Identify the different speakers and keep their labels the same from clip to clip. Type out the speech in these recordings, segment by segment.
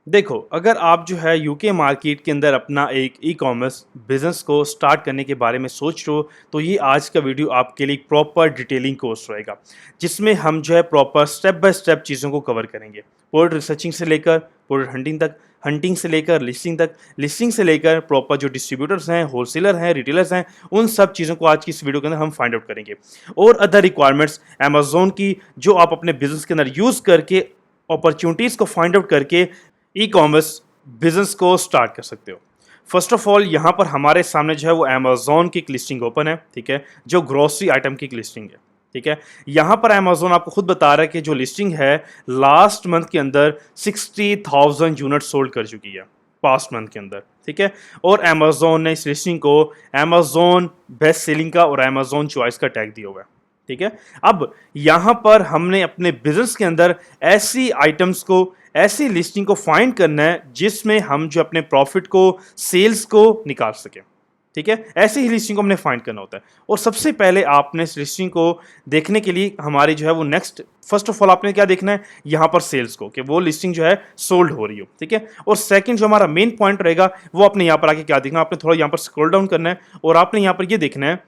Speaker 1: देखो, अगर आप जो है यूके मार्केट के अंदर अपना एक ई-कॉमर्स बिज़नेस को स्टार्ट करने के बारे में सोच रहे हो, तो ये आज का वीडियो आपके लिए एक प्रॉपर डिटेलिंग कोर्स रहेगा, जिसमें हम जो है प्रॉपर स्टेप बाय स्टेप चीज़ों को कवर करेंगे। प्रोडक्ट रिसर्चिंग से लेकर प्रोडक्ट हंटिंग तक, हंटिंग से लेकर लिस्टिंग तक, लिस्टिंग से लेकर प्रॉपर जो डिस्ट्रीब्यूटर्स हैं, होलसेलर हैं, रिटेलर्स हैं, उन सब चीज़ों को आज की इस वीडियो के अंदर हम फाइंड आउट करेंगे। और अदर रिक्वायरमेंट्स अमेज़न की जो आप अपने बिज़नेस के अंदर यूज़ करके अपॉर्चुनिटीज़ को फाइंड आउट करके ई कॉमर्स बिजनेस को स्टार्ट कर सकते हो। फर्स्ट ऑफ ऑल यहाँ पर हमारे सामने जो है वो अमेजोन की एक लिस्टिंग ओपन है, ठीक है, जो ग्रोसरी आइटम की एक लिस्टिंग है, ठीक है। यहाँ पर अमेजोन आपको खुद बता रहा है कि जो लिस्टिंग है लास्ट मंथ के अंदर 60,000 यूनिट सोल्ड कर चुकी है पास्ट मंथ के अंदर, ठीक है। और अमेजोन ने इस लिस्टिंग को अमेजोन बेस्ट सेलिंग का और अमेजोन चॉइस का टैग दिया हुआ है, ठीक है। अब यहाँ पर हमने अपने बिजनेस के अंदर ऐसी आइटम्स को, ऐसी लिस्टिंग को फाइंड करना है जिसमें हम जो अपने प्रॉफिट को, सेल्स को निकाल सकें, ठीक है। ऐसी ही लिस्टिंग को हमने फाइंड करना होता है। और सबसे पहले आपने इस लिस्टिंग को देखने के लिए हमारी जो है वो नेक्स्ट, फर्स्ट ऑफ ऑल आपने क्या देखना है यहाँ पर सेल्स को, कि वो लिस्टिंग जो है सोल्ड हो रही हो, ठीक है। और सेकंड जो हमारा मेन पॉइंट रहेगा वो आपने यहाँ पर आके क्या देखना, आपने थोड़ा यहाँ पर स्क्रॉल डाउन करना है और आपने यहाँ पर ये देखना है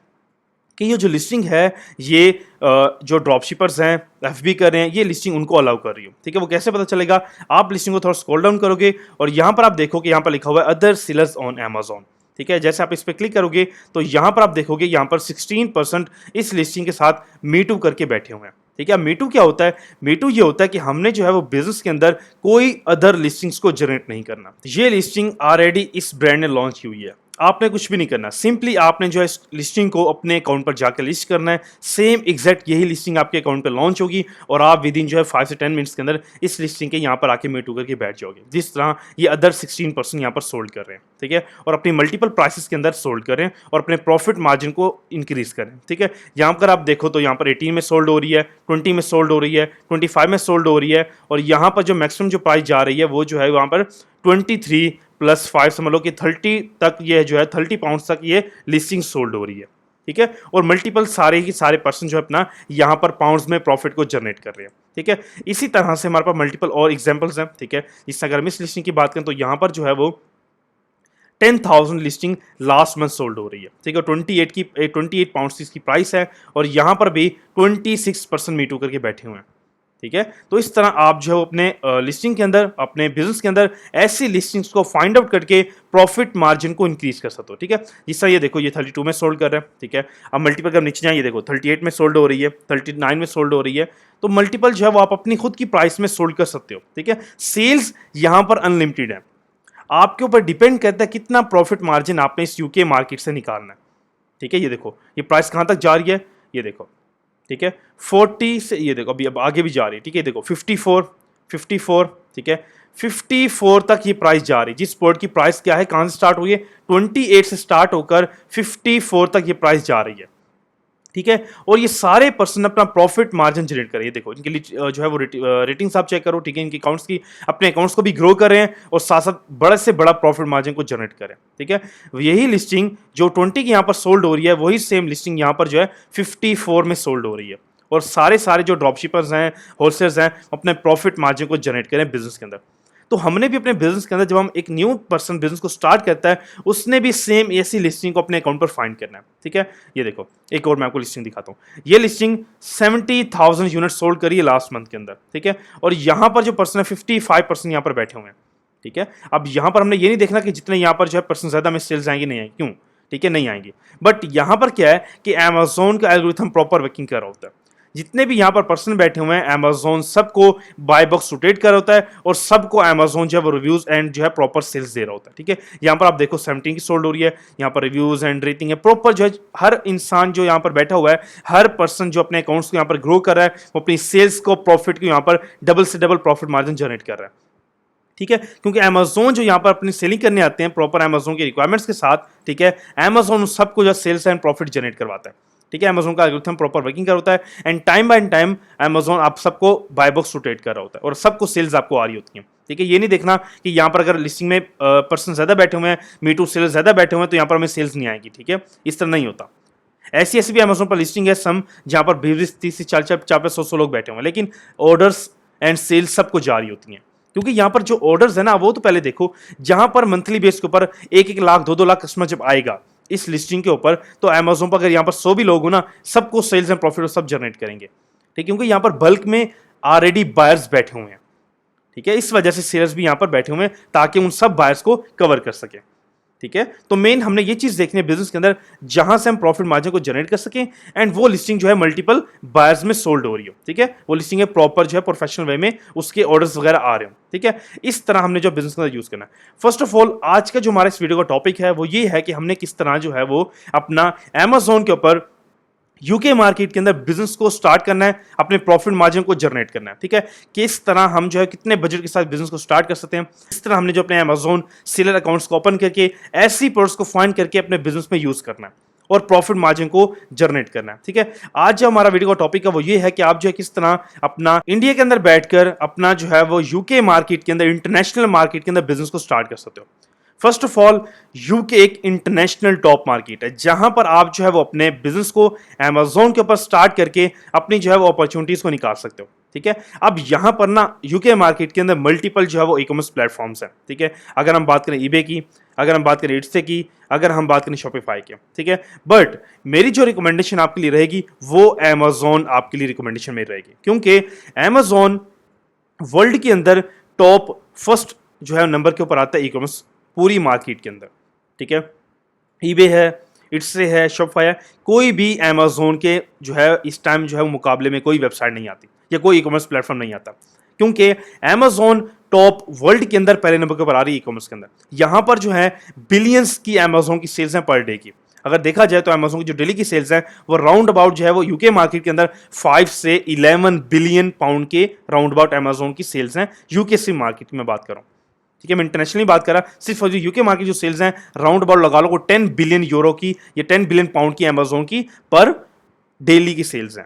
Speaker 1: कि ये जो लिस्टिंग है ये जो ड्रॉप शिपर्स हैं, एफबी कर रहे हैं, ये लिस्टिंग उनको अलाउ कर रही हो, ठीक है। वो कैसे पता चलेगा, आप लिस्टिंग को थोड़ा स्क्रॉल डाउन करोगे और यहाँ पर आप देखो कि यहाँ पर लिखा हुआ है अदर सेलर्स ऑन अमेजोन, ठीक है। जैसे आप इस पर क्लिक करोगे तो यहाँ पर आप देखोगे यहाँ पर 16% इस लिस्टिंग के साथ मीटू करके बैठे हुए हैं, ठीक है। मीटू क्या होता है, मीटू ये होता है कि हमने जो है वो बिजनेस के अंदर कोई अदर लिस्टिंग्स को जनरेट नहीं करना। ये लिस्टिंग ऑलरेडी इस ब्रांड ने लॉन्च की हुई है, आपने कुछ भी नहीं करना, सिंपली आपने जो है इस लिस्टिंग को अपने अकाउंट पर जाकर लिस्ट करना है। सेम एग्जैक्ट यही लिस्टिंग आपके अकाउंट पर लॉन्च होगी और आप विद इन जो है 5 से 10 मिनट्स के अंदर इस लिस्टिंग के यहाँ पर आके मीट होकर के बैठ जाओगे, जिस तरह ये अदर 16% यहाँ पर सोल्ड कर रहे हैं, ठीक है। और अपनी मल्टीपल प्राइसेस के अंदर सोल्ड कर रहे हैं और अपने प्रॉफिट मार्जिन को इंक्रीज करें, ठीक है। यहाँ पर आप देखो तो यहाँ पर 18 में सोल्ड हो रही है, 20 में सोल्ड हो रही है, 25 में सोल्ड हो रही है और यहाँ पर जो मैक्सिमम जो प्राइस जा रही है वो जो है वहाँ पर 23 प्लस 5 समझ लो कि 30 तक ये जो है 30 पाउंड तक ये लिस्टिंग सोल्ड हो रही है, ठीक है। और मल्टीपल सारे की सारे पर्सन जो है अपना यहाँ पर पाउंड्स में प्रॉफिट को जनरेट कर रहे हैं, ठीक है। इसी तरह से हमारे पास मल्टीपल और एग्जांपल्स हैं, ठीक है। इससे अगर हम इस लिस्टिंग की बात करें तो यहाँ पर जो है वो 10,000 लिस्टिंग लास्ट मंथ सोल्ड हो रही है, ठीक है। 28 पाउंड्स इसकी प्राइस है और यहाँ पर भी 26% मीट होकर के बैठे हुए हैं, ठीक है। तो इस तरह आप जो है अपने लिस्टिंग के अंदर, अपने बिजनेस के अंदर ऐसी लिस्टिंग्स को फाइंड आउट करके प्रॉफिट मार्जिन को इंक्रीज कर सकते हो, ठीक है। जिस तरह ये देखो ये 32 में सोल्ड कर रहा है, ठीक है। अब मल्टीपल का नीचे जाए, ये देखो 38 में सोल्ड हो रही है, 39 में सोल्ड हो रही है। तो मल्टीपल जो है वो आप अपनी खुद की प्राइस में सोल्ड कर सकते हो, ठीक है। सेल्स यहाँ पर अनलिमिटेड है, आपके ऊपर डिपेंड करता है कितना प्रॉफिट मार्जिन आपने इस यूके मार्केट से निकालना है, ठीक है। ये देखो ये प्राइस कहाँ तक जा रही है, ये देखो, ठीक है। 40 से ये देखो अभी अब आगे भी जा रही है, ठीक है। देखो 54, ठीक है, 54 तक ये प्राइस जा रही है। जिस पोर्ट की प्राइस क्या है, कहाँ से स्टार्ट हुई है, 28 से स्टार्ट होकर 54 तक ये प्राइस जा रही है, ठीक है। और ये सारे पर्सन अपना प्रॉफिट मार्जिन जनरेट करें, ये देखो इनके लिए जो है वो रेटिंग्स आप चेक करो, ठीक है। इनके अकाउंट्स की, अपने अकाउंट्स को भी ग्रो करें और साथ साथ बड़े से बड़ा प्रॉफिट मार्जिन को जनरेट करें, ठीक है। यही लिस्टिंग जो 20 की यहाँ पर सोल्ड हो रही है वही सेम लिस्टिंग यहाँ पर जो है 54 में सोल्ड हो रही है। और सारे सारे जो ड्रॉपशिपर्स हैं, होलसेलर्स हैं, अपने प्रॉफिट मार्जिन को जनरेट करें बिजनेस के अंदर। तो हमने भी अपने बिजनेस के अंदर, जब हम एक न्यू पर्सन बिजनेस को स्टार्ट करता है, उसने भी सेम ऐसी लिस्टिंग को अपने अकाउंट पर फाइंड करना है, ठीक है। ये देखो एक और मैं आपको लिस्टिंग दिखाता हूँ। ये लिस्टिंग 70,000 यूनिट सोल्ड करी है लास्ट मंथ के अंदर, ठीक है। और यहाँ पर जो पर्सन है 55% यहाँ पर बैठे हुए हैं, ठीक है। अब यहाँ पर हमने ये नहीं देखना कि जितने यहाँ पर जो है पर्सन ज्यादा में सेल्स आएंगे, नहीं आएंगे, क्यों, ठीक है, नहीं आएंगे। बट यहाँ पर क्या है कि अमेजोन का एल्गोरिथम प्रॉपर वर्किंग कर रहा होता है। जितने भी यहाँ पर पर्सन बैठे हुए हैं, अमेजोन सबको बाय बॉक्स रोटेट कर रहा होता है और सबको अमेजोन जो है वो रिव्यूज एंड जो है प्रॉपर सेल्स दे रहा होता है, ठीक है। यहाँ पर आप देखो 17 की सोल्ड हो रही है, यहाँ पर रिव्यूज एंड रेटिंग है प्रॉपर, जो है हर इंसान जो यहाँ पर बैठा हुआ है, हर पर्सन जो अपने अकाउंट्स को यहाँ पर ग्रो कर रहा है, वो अपनी सेल्स को, प्रॉफिट को यहाँ पर डबल से डबल प्रॉफिट मार्जिन जनरेट कर रहा है, ठीक है। क्योंकि अमेजोन जो यहाँ पर अपनी सेलिंग करने आते हैं प्रॉपर अमेजोन की रिक्वायरमेंट्स के साथ, ठीक है, अमेजोन सबको जो सेल्स एंड प्रॉफिट जनरेट करवाता है, ठीक है। अमेजोन का एल्गोरिथम प्रॉपर वर्किंग कर होता है and time by time Amazon आप सबको बाय बॉक्स रोटेट कर रहा होता है और सबको सेल्स आपको आ रही होती है, ठीक है। ये नहीं देखना कि यहाँ पर अगर लिस्टिंग में पर्सन ज्यादा बैठे हुए हैं, मीटू सेलर ज्यादा बैठे हुए हैं, तो यहाँ पर हमें सेल्स नहीं आएगी, ठीक है। इस तरह नहीं होता। ऐसी ऐसी भी अमेजोन पर लिस्टिंग है सम जहाँ पर 20, 30 से 40, 50, 100 लोग बैठे हुए हैं, लेकिन ऑर्डर्स एंड सेल्स सबको जारी होती हैं, क्योंकि यहाँ पर जो ऑर्डर्स है ना वो तो पहले देखो, जहां पर मंथली बेस के ऊपर 1-1 लाख 2-2 लाख कस्टमर जब आएगा इस लिस्टिंग के ऊपर, तो अमेजोन पर अगर यहाँ पर 100 भी लोग हो ना, सबको सेल्स एंड प्रॉफिट सब जनरेट करेंगे। ठीक, क्योंकि यहाँ पर बल्क में ऑलरेडी बायर्स बैठे हुए हैं। ठीक है, इस वजह से सेलर्स भी यहाँ पर बैठे हुए हैं ताकि उन सब बायर्स को कवर कर सके। ठीक है, तो मेन हमने ये चीज देखनी है बिजनेस के अंदर, जहां से हम प्रॉफिट मार्जिन को जनरेट कर सकें एंड वो लिस्टिंग जो है मल्टीपल बायर्स में सोल्ड हो रही हो। ठीक है, वो लिस्टिंग है प्रॉपर जो है प्रोफेशनल वे में उसके ऑर्डर्स वगैरह आ रहे हो। ठीक है, इस तरह हमने जो बिजनेस के अंदर यूज करना है। फर्स्ट ऑफ ऑल आज का जो हमारा इस वीडियो का टॉपिक है वो ये है कि हमने किस तरह जो है वो अपना अमेजोन के ऊपर यूके मार्केट के अंदर बिजनेस को स्टार्ट करना है, अपने प्रॉफिट मार्जिन को जनरेट करना है। ठीक है, किस तरह हम जो है कितने बजट के साथ बिजनेस को स्टार्ट कर सकते हैं, इस तरह हमने जो अपने अमेजोन सेलर अकाउंट्स को ओपन करके ऐसी प्रोडक्ट्स को फाइंड करके अपने बिजनेस में यूज करना है और प्रॉफिट मार्जिन को जनरेट करना है। ठीक है, आज जो हमारा वीडियो का टॉपिक है वो ये है कि आप जो है किस तरह अपना इंडिया के अंदर बैठकर अपना जो है वो यूके मार्केट के अंदर, इंटरनेशनल मार्केट के अंदर बिजनेस को स्टार्ट कर सकते हो। फर्स्ट ऑफ ऑल यूके एक इंटरनेशनल टॉप मार्केट है जहां पर आप जो है वो अपने बिजनेस को अमेजोन के ऊपर स्टार्ट करके अपनी जो है वो अपॉर्चुनिटीज को निकाल सकते हो। ठीक है, अब यहां पर ना यूके मार्केट के अंदर मल्टीपल जो है वो ई कॉमर्स प्लेटफॉर्म्स हैं। ठीक है, अगर हम बात करें ईबे की, अगर हम बात करें इट्से की, अगर हम बात करें शॉपिफाई की। ठीक है, बट मेरी जो रिकमेंडेशन आपके लिए रहेगी वो अमेजोन आपके लिए रिकमेंडेशन मेरी रहेगी, क्योंकि अमेजोन वर्ल्ड के अंदर टॉप फर्स्ट जो है नंबर के ऊपर आता है ई कॉमर्स पूरी मार्केट के अंदर। ठीक है, ईबे है, इट्से है, शॉपिफाई है, कोई भी अमेजोन के जो है इस टाइम जो है मुकाबले में कोई वेबसाइट नहीं आती या कोई ई कॉमर्स प्लेटफॉर्म नहीं आता, क्योंकि अमेजोन टॉप वर्ल्ड के अंदर पहले नंबर के ऊपर आ रही है ई कॉमर्स के अंदर। यहां पर जो है बिलियंस की अमेजोन की सेल्स हैं पर डे की। अगर देखा जाए तो अमेजोन की जो डेली की सेल्स है वो राउंड अबाउट जो है वो यूके मार्केट के अंदर 5 से 11 बिलियन पाउंड के राउंड अबाउट अमेजोन की सेल्स हैं यूके से मार्केट की मैं बात करूं। ठीक है, मैं इंटरनेशनली बात कर रहा, सिर्फ जो यूके मार्केट जो सेल्स हैं राउंड अबाउट लगा लो को 10 बिलियन यूरो की या 10 बिलियन पाउंड की अमेजोन की पर डेली की सेल्स हैं।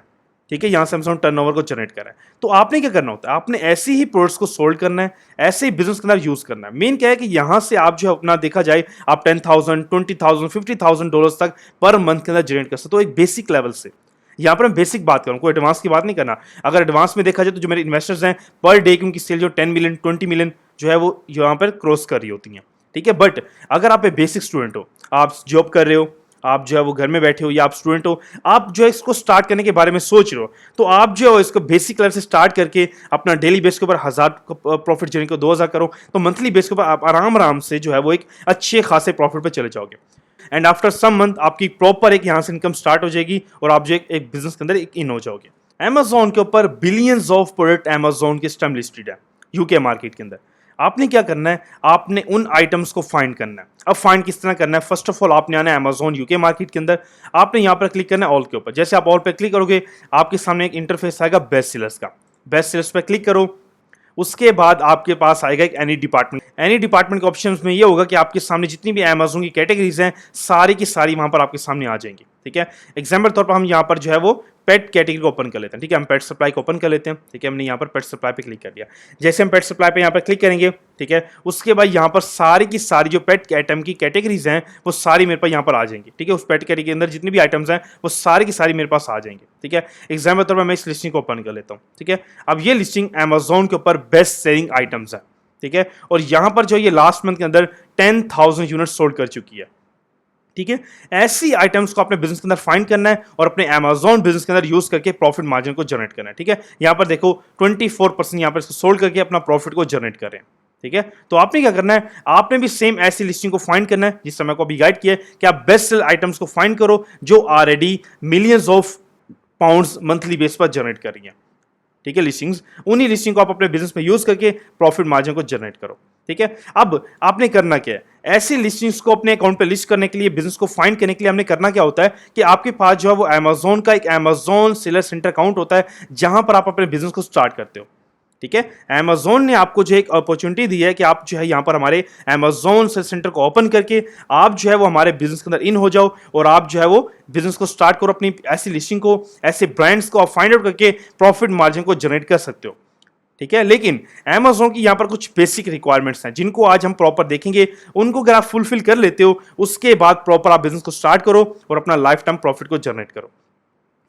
Speaker 1: ठीक है, यहां से अमेजोन टर्नओवर को जनरेट कर रहा है। तो आपने क्या करना होता है, आपने ऐसे ही प्रोडक्ट्स को सोल्ड करना है, ऐसे ही बिजनेस के अंदर यूज करना है। मेन क्या है कि यहां से आप जो है अपना देखा जाए आप 10,000 20,000 50,000 डॉलर्स तक पर मंथ के अंदर जनरेट कर सकते हो एक बेसिक लेवल से। यहाँ पर मैं बेसिक बात करूँ, कोई एडवांस की बात नहीं करना। अगर एडवांस में देखा जाए तो जो मेरे इन्वेस्टर्स हैं पर डे की उनकी सेल जो 10 मिलियन 20 मिलियन जो है वो यहाँ पर क्रॉस कर रही होती हैं। ठीक है, बट अगर आप एक बेसिक स्टूडेंट हो, आप जॉब कर रहे हो, आप जो है वो घर में बैठे हो या आप स्टूडेंट हो, आप जो है इसको स्टार्ट करने के बारे में सोच रहे हो, तो आप जो है इसको बेसिक लेवल से स्टार्ट करके अपना डेली बेस के ऊपर 1000 प्रॉफिट जनरेट करो, 2000 करो, तो मंथली बेस के ऊपर आप आराम आराम से जो है वो एक अच्छे खासे प्रॉफिट पर चले जाओगे। एंड आफ्टर सम मंथ आपकी प्रॉपर एक यहां से इनकम स्टार्ट हो जाएगी और आप जो एक बिजनेस के अंदर एक इन हो जाओगे। अमेजोन के ऊपर बिलियंस ऑफ प्रोडक्ट अमेजोन के स्टैम्प लिस्टेड है यूके मार्केट के अंदर। आपने क्या करना है, आपने उन आइटम्स को फाइंड करना है। अब फाइंड किस तरह करना है, फर्स्ट ऑफ ऑल आपने आना है अमेजोन यूके मार्केट के अंदर, आपने यहां पर क्लिक करना है ऑल के ऊपर। जैसे आप ऑल पर क्लिक करोगे आपके सामने एक इंटरफेस आएगा बेस्ट सेलर्स का। बेस्ट सेलर्स पर क्लिक करो, उसके बाद आपके पास आएगा एक एनी डिपार्टमेंट। एनी डिपार्टमेंट के ऑप्शंस में ये होगा कि आपके सामने जितनी भी अमेजोन की कैटेगरीज हैं सारी की सारी वहां पर आपके सामने आ जाएंगी। ठीक है, एग्जाम्पल तौर पर हम यहाँ पर जो है वो पेट कैटेगरी को ओपन कर लेते हैं। ठीक है, हम पेट सप्लाई को ओपन कर लेते हैं। ठीक है, हमने यहाँ पर पेट सप्लाई पे क्लिक कर दिया। जैसे हम पेट सप्लाई पे यहाँ पर क्लिक करेंगे, ठीक है, उसके बाद यहाँ पर सारी की सारी जो पेट आइटम की कैटेगरीज हैं वो सारी मेरे पास यहाँ पर आ जाएंगी। ठीक है, उस पेट कैटेगरी के अंदर जितनी भी आइटम्स हैं वो सारी की सारी मेरे पास आ जाएंगे। ठीक है, एग्जाम्पल तौर पर मैं इस लिस्टिंग को ओपन कर लेता हूँ। ठीक है, अब ये लिस्टिंग अमेजोन के ऊपर बेस्ट सेलिंग आइटम्स है। ठीक है, और यहाँ पर जो ये लास्ट मंथ के अंदर 10,000 यूनिट सोल्ड कर चुकी है। ठीक है, ऐसी आइटम्स को अपने बिजनेस के अंदर फाइंड करना है और अपने अमेजोन बिजनेस के अंदर यूज करके प्रॉफिट मार्जिन को जनरेट करना है। ठीक है, यहां पर देखो 24% यहां पर इसको सोल्ड करके अपना प्रॉफिट को जनरेट कर रहे हैं। ठीक है, तो आपने क्या करना है, आपने भी सेम ऐसी लिस्टिंग को फाइंड करना है जिस समय को अभी गाइड किया है कि आप बेस्ट सेल आइटम्स को फाइंड करो जो already millions of pounds monthly base पर जनरेट कर रही है। ठीक है, लिस्टिंग्स, उन्हीं लिस्टिंग को आप अपने बिजनेस में यूज करके प्रॉफिट मार्जिन को जनरेट करो। ठीक है, अब आपने करना क्या है, ऐसी लिस्टिंग्स को अपने अकाउंट पे लिस्ट करने के लिए, बिजनेस को फाइंड करने के लिए हमने करना क्या होता है कि आपके पास जो है वो अमेजोन का एक अमेजोन सेलर सेंटर अकाउंट होता है जहां पर आप अपने बिजनेस को स्टार्ट करते हो। ठीक है, अमेजोन ने आपको जो एक अपॉर्चुनिटी दी है कि आप जो है यहाँ पर हमारे अमेजोन सेल सेंटर को ओपन करके आप जो है वो हमारे बिजनेस के अंदर इन हो जाओ और आप जो है वो बिजनेस को स्टार्ट करो, अपनी ऐसी लिस्टिंग को, ऐसे ब्रांड्स को आप फाइंड आउट करके प्रॉफिट मार्जिन को जनरेट कर सकते हो। ठीक है, लेकिन अमेजोन की यहाँ पर कुछ बेसिक रिक्वायरमेंट्स हैं जिनको आज हम प्रॉपर देखेंगे। उनको अगर आप फुलफिल कर लेते हो उसके बाद प्रॉपर आप बिजनेस को स्टार्ट करो और अपना लाइफ टाइम प्रॉफिट को जनरेट करो।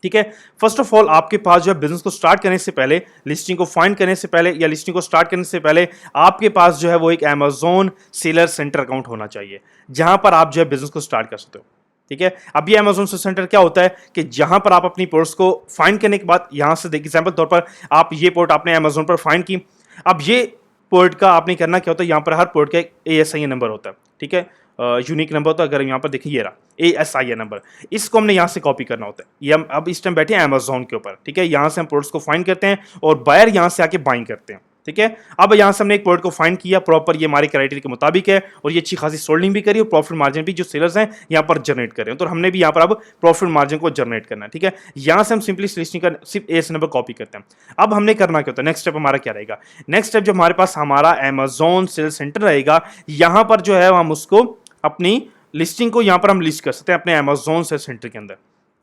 Speaker 1: ठीक है। फर्स्ट ऑफ ऑल आपके पास जो है बिजनेस को स्टार्ट करने से पहले, लिस्टिंग को फाइंड करने से पहले या लिस्टिंग को स्टार्ट करने से पहले आपके पास जो है वो एक अमेजोन सेलर सेंटर अकाउंट होना चाहिए, जहां पर आप जो है बिजनेस को स्टार्ट कर सकते हो। ठीक है। अब ये अमेजोन सेंटर क्या होता है कि जहां पर आप अपनी पोर्ट्स को फाइंड करने के बाद यहां से देखिए, एग्जाम्पल तौर पर आप ये पोर्ट आपने अमेजोन पर फाइंड की। अब ये पोर्ट का आपने करना क्या होता है, यहाँ पर हर पोर्ट का एक ASIN नंबर होता है। ठीक है, यूनिक नंबर होता है। अगर यहाँ पर देखिए ये रहा ASIN नंबर, इसको हमने यहाँ से कॉपी करना होता है। ये हम अब इस टाइम बैठे हैं अमेजोन के ऊपर। ठीक है, यहाँ से हम प्रोडक्ट्स को फाइंड करते हैं और बायर यहाँ से आके बाइंग करते हैं। ठीक है, अब यहाँ से हमने एक प्रोडक्ट को फाइंड किया, प्रॉपर ये हमारे क्राइटेरिया के मुताबिक है और ये अच्छी खासी सोल्डिंग भी करी और प्रॉफिट मार्जिन भी जो सेलर्स हैं यहाँ पर जनरेट कर रहे हैं, तो हमने भी यहाँ पर अब प्रॉफिट मार्जिन को जनरेट करना है। ठीक है, यहाँ से हम सिंपली लिस्टिंग का सिर्फ ASIN नंबर कॉपी करते हैं। अब हमने करना क्या होता है, नेक्स्ट स्टेप हमारा क्या रहेगा, नेक्स्ट स्टेप जो हमारे पास हमारा अमेजोन सेल सेंटर रहेगा, यहाँ पर जो है हम उसको अपनी लिस्टिंग को यहाँ पर हम लिस्ट कर सकते हैं अपने अमेजोन सेल सेंटर के अंदर।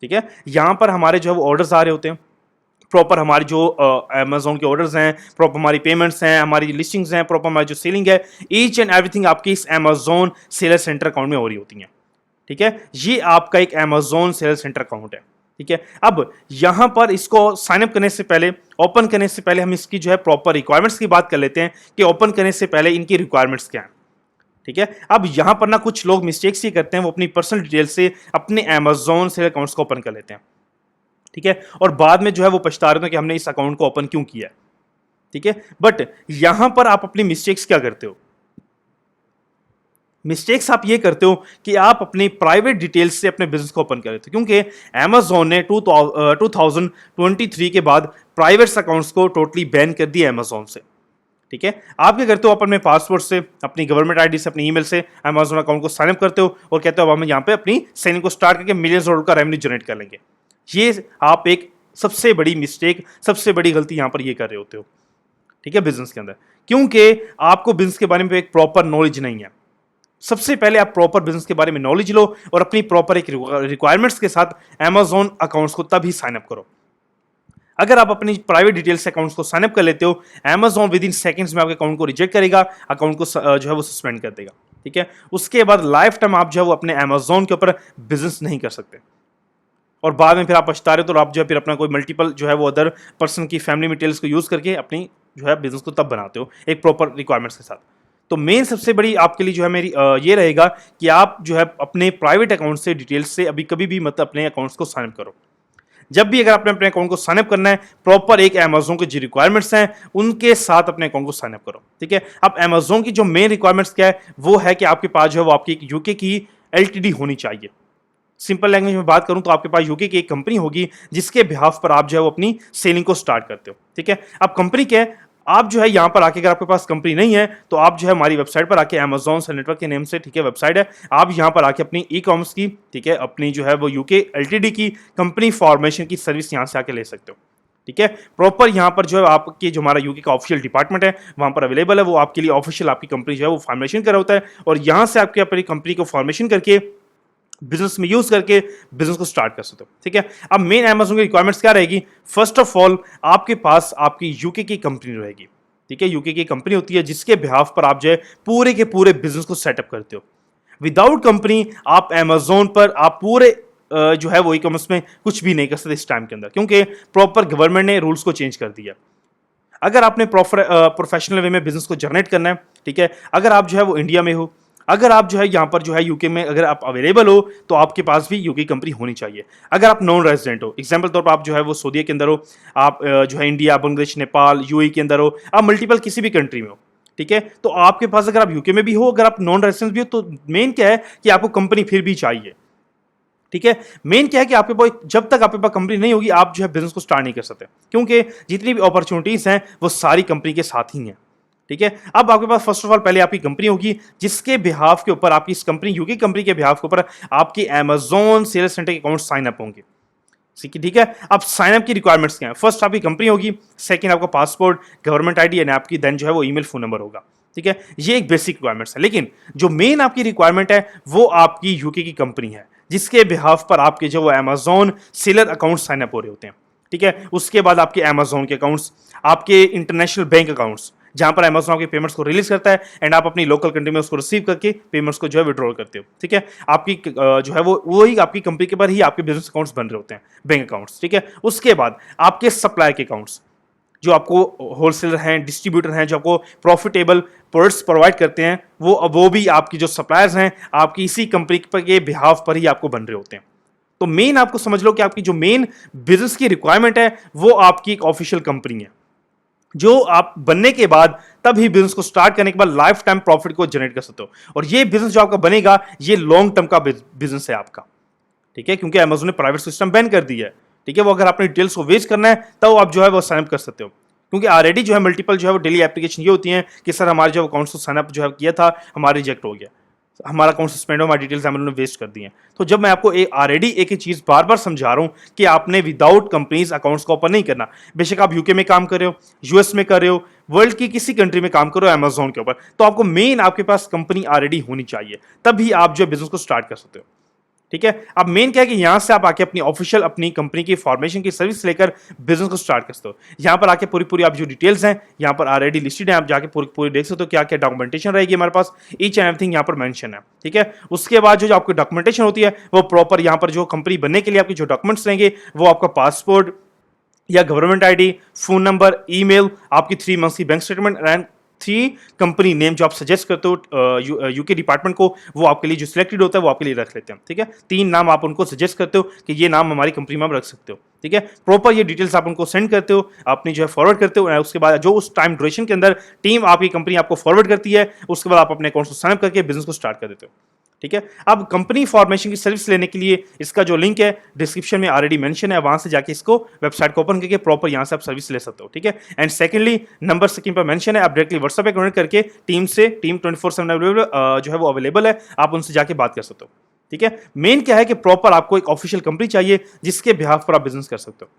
Speaker 1: ठीक है, यहाँ पर हमारे जो है वो ऑर्डर्स आ रहे होते हैं, प्रॉपर हमारी जो अमेजोन के ऑर्डर्स हैं, प्रॉपर हमारी पेमेंट्स हैं, हमारी लिस्टिंग्स हैं, प्रॉपर हमारी जो सेलिंग है, ईच एंड एवरीथिंग आपकी इस अमेजोन सेलर सेंटर अकाउंट में हो रही होती हैं। ठीक है, ये आपका एक अमेजोन सेलर सेंटर अकाउंट है। ठीक है, अब यहां पर इसको साइन अप करने से पहले, ओपन करने से पहले हम इसकी जो है प्रॉपर रिक्वायरमेंट्स की बात कर लेते हैं कि ओपन करने से पहले इनकी रिक्वायरमेंट्स क्या हैं। ठीक है, अब यहां पर ना कुछ लोग मिस्टेक्स ये करते हैं, वो अपनी पर्सनल डिटेल से अपने अमेजोन सेलर अकाउंट्स को ओपन कर लेते हैं। ठीक है, और बाद में जो है वो पछता रहे हैं कि हमने इस अकाउंट को ओपन क्यों किया है। ठीक है, बट यहां पर आप अपनी मिस्टेक्स क्या करते हो, मिस्टेक्स आप ये करते हो कि आप अपनी प्राइवेट डिटेल्स से अपने बिजनेस को ओपन कर रहे थे, क्योंकि अमेजोन ने 2023 के बाद प्राइवेट अकाउंट्स को टोटली बैन कर दिया अमेजोन से। ठीक है, आप क्या करते हो, आप अपने पासवर्ड से, अपनी गवर्नमेंट आईडी से, अपनी ईमेल से अमेजोन अकाउंट को साइन अप करते हो और कहते हो अब हम यहाँ पे अपनी सेलिंग को स्टार्ट करके मिलियंस डॉलर का रेवेन्यू जनरेट कर लेंगे। ये आप एक सबसे बड़ी मिस्टेक, सबसे बड़ी गलती यहाँ पर ये कर रहे होते हो। ठीक है, बिजनेस के अंदर, क्योंकि आपको बिजनेस के बारे में एक प्रॉपर नॉलेज नहीं है। सबसे पहले आप प्रॉपर बिजनेस के बारे में नॉलेज लो और अपनी प्रॉपर एक रिक्वायरमेंट्स के साथ अमेजोन अकाउंट्स को तभी साइन अप करो। अगर आप अपनी प्राइवेट डिटेल्स से अकाउंट्स को साइन अप कर लेते हो, अमेजोन विद इन सेकंड्स में आपके अकाउंट को रिजेक्ट करेगा, अकाउंट को जो है वो सस्पेंड कर देगा। ठीक है, उसके बाद लाइफ टाइम आप जो है वो अपने अमेजोन के ऊपर बिजनेस नहीं कर सकते और बाद में फिर आप पछता रहे हो, तो आप जो है फिर अपना कोई मल्टीपल जो है वो अदर पर्सन की फैमिली डिटेल्स को यूज करके अपनी जो है बिजनेस को तब बनाते हो एक प्रॉपर रिक्वायरमेंट्स के साथ। तो मेन सबसे बड़ी आपके लिए जो है मेरी ये रहेगा कि आप जो है अपने प्राइवेट अकाउंट से डिटेल्स से अभी कभी भी मतलब अपने अकाउंट्स को साइन अप करो। जब भी अगर आपने अपने अकाउंट को साइन अप करना है, प्रॉपर एक अमेजोन के जो रिक्वायरमेंट्स हैं उनके साथ अपने अकाउंट को साइन अप करो। ठीक है, अब अमेजोन की जो मेन रिक्वायरमेंट्स क्या है, वो है कि आपके पास जो है वो आपकी एक यूके की LTD होनी चाहिए। सिंपल लैंग्वेज में बात करूं तो आपके पास यूके की एक कंपनी होगी जिसके बिहाफ पर आप जो है वो अपनी सेलिंग को स्टार्ट करते हो। ठीक है, अब कंपनी क्या है, आप जो है यहाँ पर आके, अगर आपके पास कंपनी नहीं है तो आप जो है हमारी वेबसाइट पर आके, अमेजोन सेल नेटवर्क के नेम से, ठीक है, वेबसाइट है, आप यहाँ पर आके अपनी ई-कॉमर्स की, ठीक है, अपनी जो है वो यूके LTD की कंपनी फॉर्मेशन की सर्विस यहाँ से आके ले सकते हो। ठीक है, प्रॉपर यहाँ पर जो है आपकी जो हमारा यूके का ऑफिशियल डिपार्टमेंट है वहाँ पर अवेलेबल है, वो आपके लिए ऑफिशियल आपकी कंपनी जो है वो फॉर्मेशन कर रहा होता है और यहाँ से आपकी अपनी कंपनी को फॉर्मेशन करके बिजनेस में यूज करके बिजनेस को स्टार्ट कर सकते हो। ठीक है, अब मेन अमेजोन की रिक्वायरमेंट्स क्या रहेगी, फर्स्ट ऑफ ऑल आपके पास आपकी यूके की कंपनी रहेगी। ठीक है, यूके की कंपनी होती है जिसके बिहाफ पर आप जो है पूरे के पूरे बिजनेस को सेटअप करते हो। विदाउट कंपनी आप अमेजोन पर आप पूरे जो है वो ई-कॉमर्स में कुछ भी नहीं कर सकते इस टाइम के अंदर, क्योंकि प्रॉपर गवर्नमेंट ने रूल्स को चेंज कर दिया। अगर आपने प्रोफेशनल वे में बिजनेस को जनरेट करना है, ठीक है, अगर आप जो है वो इंडिया में हो, अगर आप जो है यहाँ पर जो है यूके में अगर आप अवेलेबल हो, तो आपके पास भी यूके कंपनी होनी चाहिए। अगर आप नॉन रेजिडेंट हो, एग्जांपल तौर पर आप जो है वो सऊदीया के अंदर हो, आप जो है इंडिया, बांग्लादेश, नेपाल, UAE के अंदर हो, आप मल्टीपल किसी भी कंट्री में हो, ठीक है, तो आपके पास अगर आप यूके में भी हो, अगर आप नॉन रेजिडेंट भी हो, तो मेन क्या है कि आपको कंपनी फिर भी चाहिए। ठीक है, मेन क्या है कि आपके पास जब तक आपके पास कंपनी नहीं होगी आप जो है बिजनेस को स्टार्ट नहीं कर सकते, क्योंकि जितनी भी अपॉर्चुनिटीज हैं वो सारी कंपनी के साथ ही हैं। ठीक है, अब आपके पास फर्स्ट ऑफ ऑल पहले आपकी कंपनी होगी जिसके बिहाफ के ऊपर आपकी इस कंपनी, यूके कंपनी के बिहाफ के ऊपर आपकी अमेजोन सेल्स सेंटर के अकाउंट साइन अप होंगे। ठीक है, अब साइन अप की रिक्वायरमेंट्स क्या है, फर्स्ट आपकी कंपनी होगी, सेकंड आपका पासपोर्ट, गवर्नमेंट आईडी एंड आपकी देन जो है वो ईमेल, फोन नंबर होगा। ठीक है, ये एक बेसिक रिक्वायरमेंट्स है, लेकिन जो मेन आपकी रिक्वायरमेंट है वो आपकी यूके की कंपनी है जिसके बिहाफ पर आपके जो वो Amazon seller account sign up हो रहे होते हैं। ठीक है, उसके बाद आपके अमेजोन के अकाउंट्स, आपके इंटरनेशनल बैंक अकाउंट्स, जहां पर अमेजोन आपकी पेमेंट्स को रिलीज करता है एंड आप अपनी लोकल कंट्री में उसको रिसीव करके पेमेंट्स को जो है विड्रॉल करते हो। ठीक है, आपकी जो है वो वही आपकी कंपनी के पर ही आपके बिजनेस अकाउंट्स बन रहे होते हैं, बैंक अकाउंट्स। ठीक है, उसके बाद आपके सप्लायर के अकाउंट्स, जो आपको होलसेलर हैं, डिस्ट्रीब्यूटर हैं, जो आपको प्रॉफिटेबल प्रोडक्ट्स प्रोवाइड करते हैं, वो भी आपकी जो सप्लायर्स हैं आपकी इसी कंपनी के बिहाफ पर ही आपको बन रहे होते हैं। तो मेन आपको समझ लो कि आपकी जो मेन बिजनेस की रिक्वायरमेंट है वो आपकी एक ऑफिशियल कंपनी है, जो आप बनने के बाद तभी बिजनेस को स्टार्ट करने के बाद लाइफ टाइम प्रॉफिट को जनरेट कर सकते हो। और ये बिजनेस जो आपका बनेगा ये लॉन्ग टर्म का बिजनेस है आपका। ठीक है, क्योंकि अमेजोन ने प्राइवेट सिस्टम बैन कर दिया है। ठीक है, वो अगर आपने डिटेल्स को वेस्ट करना है तब आप जो है वो साइनअप कर सकते हो, क्योंकि ऑलरेडी जो है मल्टीपल जो है वो डेली एप्लीकेशन ये होती हैं कि सर हमारे जो अकाउंट को साइनअप जो है किया था हमारा रिजेक्ट हो गया, हमारा अकाउंट सस्पेंड हो, हमारी डिटेल्स उन्होंने वेस्ट कर दी हैं। तो जब मैं आपको ऑलरेडी एक ही चीज बार बार समझा रहा हूं कि आपने विदाउट कंपनीज अकाउंट्स को ओपन नहीं करना, बेशक आप यूके में काम कर रहे हो, यूएस में कर रहे हो, वर्ल्ड की किसी कंट्री में काम करो अमेजोन के ऊपर, तो आपको मेन आपके पास कंपनी ऑलरेडी होनी चाहिए, तभी आप जो बिजनेस को स्टार्ट कर सकते हो। ठीक है, अब मेन क्या है कि यहां से आप आके अपनी ऑफिशियल अपनी कंपनी की फॉर्मेशन की सर्विस लेकर बिजनेस को स्टार्ट कर सकते हो। यहां पर आके पूरी पूरी आप जो डिटेल्स हैं यहां पर ऑलरेडी लिस्टेड है, आप जाके पूरी पूरी देख सकते हो क्या क्या डॉक्यूमेंटेशन रहेगी हमारे पास, ईच एंड एवरीथिंग यहां पर मेंशन है। ठीक है, उसके बाद जो आपकी डॉक्यूमेंटेशन होती है वो प्रॉपर यहां पर जो कंपनी बनने के लिए आपके जो डॉक्यूमेंट्स रहेंगे वो आपका पासपोर्ट या government ID, phone number, email, आपकी 3 मंथ्स की bank statement and 3 company name जो आप सजेस्ट करते हो यूके डिपार्टमेंट को, वो आपके लिए जो सिलेक्टेड होता है वो आपके लिए रख लेते हैं। ठीक है, 3 नाम आप उनको सजेस्ट करते हो कि ये नाम हमारी कंपनी में आप रख सकते हो। ठीक है, प्रॉपर ये डिटेल्स आप उनको सेंड करते हो, अपनी जो है फॉरवर्ड करते हो, उसके बाद जो उस टाइम ड्यूरेशन के अंदर टीम आपकी कंपनी आपको फॉरवर्ड करती है, उसके बाद आप अपने अकाउंट को साइन अप करके बिजनेस को स्टार्ट कर देते हो। ठीक है, अब कंपनी फॉर्मेशन की सर्विस लेने के लिए इसका जो लिंक है डिस्क्रिप्शन में ऑलरेडी मेंशन है, वहां से जाके इसको वेबसाइट को ओपन करके प्रॉपर यहां से आप सर्विस ले सकते हो। ठीक है, एंड सेकंडली नंबर स्क्रीन पर मेंशन है, आप डायरेक्टली व्हाट्सएप पे कनेक्ट करके टीम 24/7 अवेलेबल जो है वो अवेलेबल है, आप उनसे जाके बात कर सकते हो। ठीक है, मेन क्या है कि प्रॉपर आपको एक ऑफिशियल कंपनी चाहिए जिसके बिहाफ पर आप बिजनेस कर सकते हो।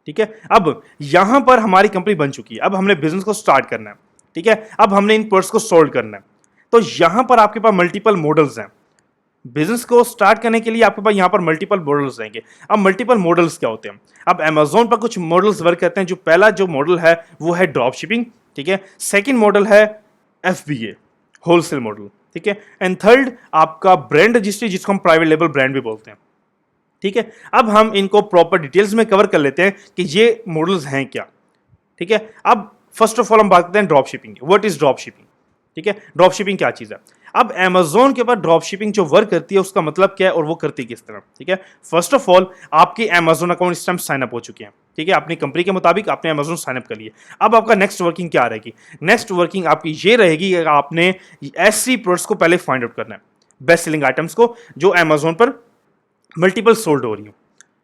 Speaker 1: ठीक है, अब यहां पर हमारी कंपनी बन चुकी है, अब हमने बिजनेस को स्टार्ट करना है। ठीक है, अब हमने इन प्रोडक्ट्स को सोल्व करना है, तो यहां पर आपके पास मल्टीपल मॉडल्स हैं। बिजनेस को स्टार्ट करने के लिए आपके पास यहां पर मल्टीपल मॉडल्स रहेंगे। अब मल्टीपल मॉडल्स क्या होते हैं, अब अमेजोन पर कुछ मॉडल्स वर्क करते हैं। जो पहला जो मॉडल है वो है ड्रॉप शिपिंग। ठीक है, सेकंड मॉडल है एफबीए, होलसेल मॉडल। ठीक है, एंड थर्ड आपका ब्रांड रजिस्ट्री, जिसको हम प्राइवेट लेबल ब्रांड भी बोलते हैं। ठीक है, अब हम इनको प्रॉपर डिटेल्स में कवर कर लेते हैं कि ये मॉडल्स हैं क्या। ठीक है, अब फर्स्ट ऑफ ऑल हम बात करते हैं drop shipping. What is drop shipping? ठीक है, ड्रॉप शिपिंग क्या चीज है? अब अमेजोन के पास ड्रॉप शिपिंग जो वर्क करती है उसका मतलब क्या है और वो करती है किस तरह? ठीक है, फर्स्ट ऑफ ऑल आपके अमेजोन अकाउंट इस टाइम साइन अप हो चुके हैं। ठीक है, अपनी कंपनी के मुताबिक आपने अमेजोन साइन अप कर लिए। अब आपका नेक्स्ट वर्किंग क्या रहेगी? नेक्स्ट वर्किंग आपकी ये रहेगी कि आपने ऐसी प्रोडक्ट्स को पहले फाइंड आउट करना है, बेस्ट सेलिंग आइटम्स को जो अमेजोन पर मल्टीपल सोल्ड हो रही हो।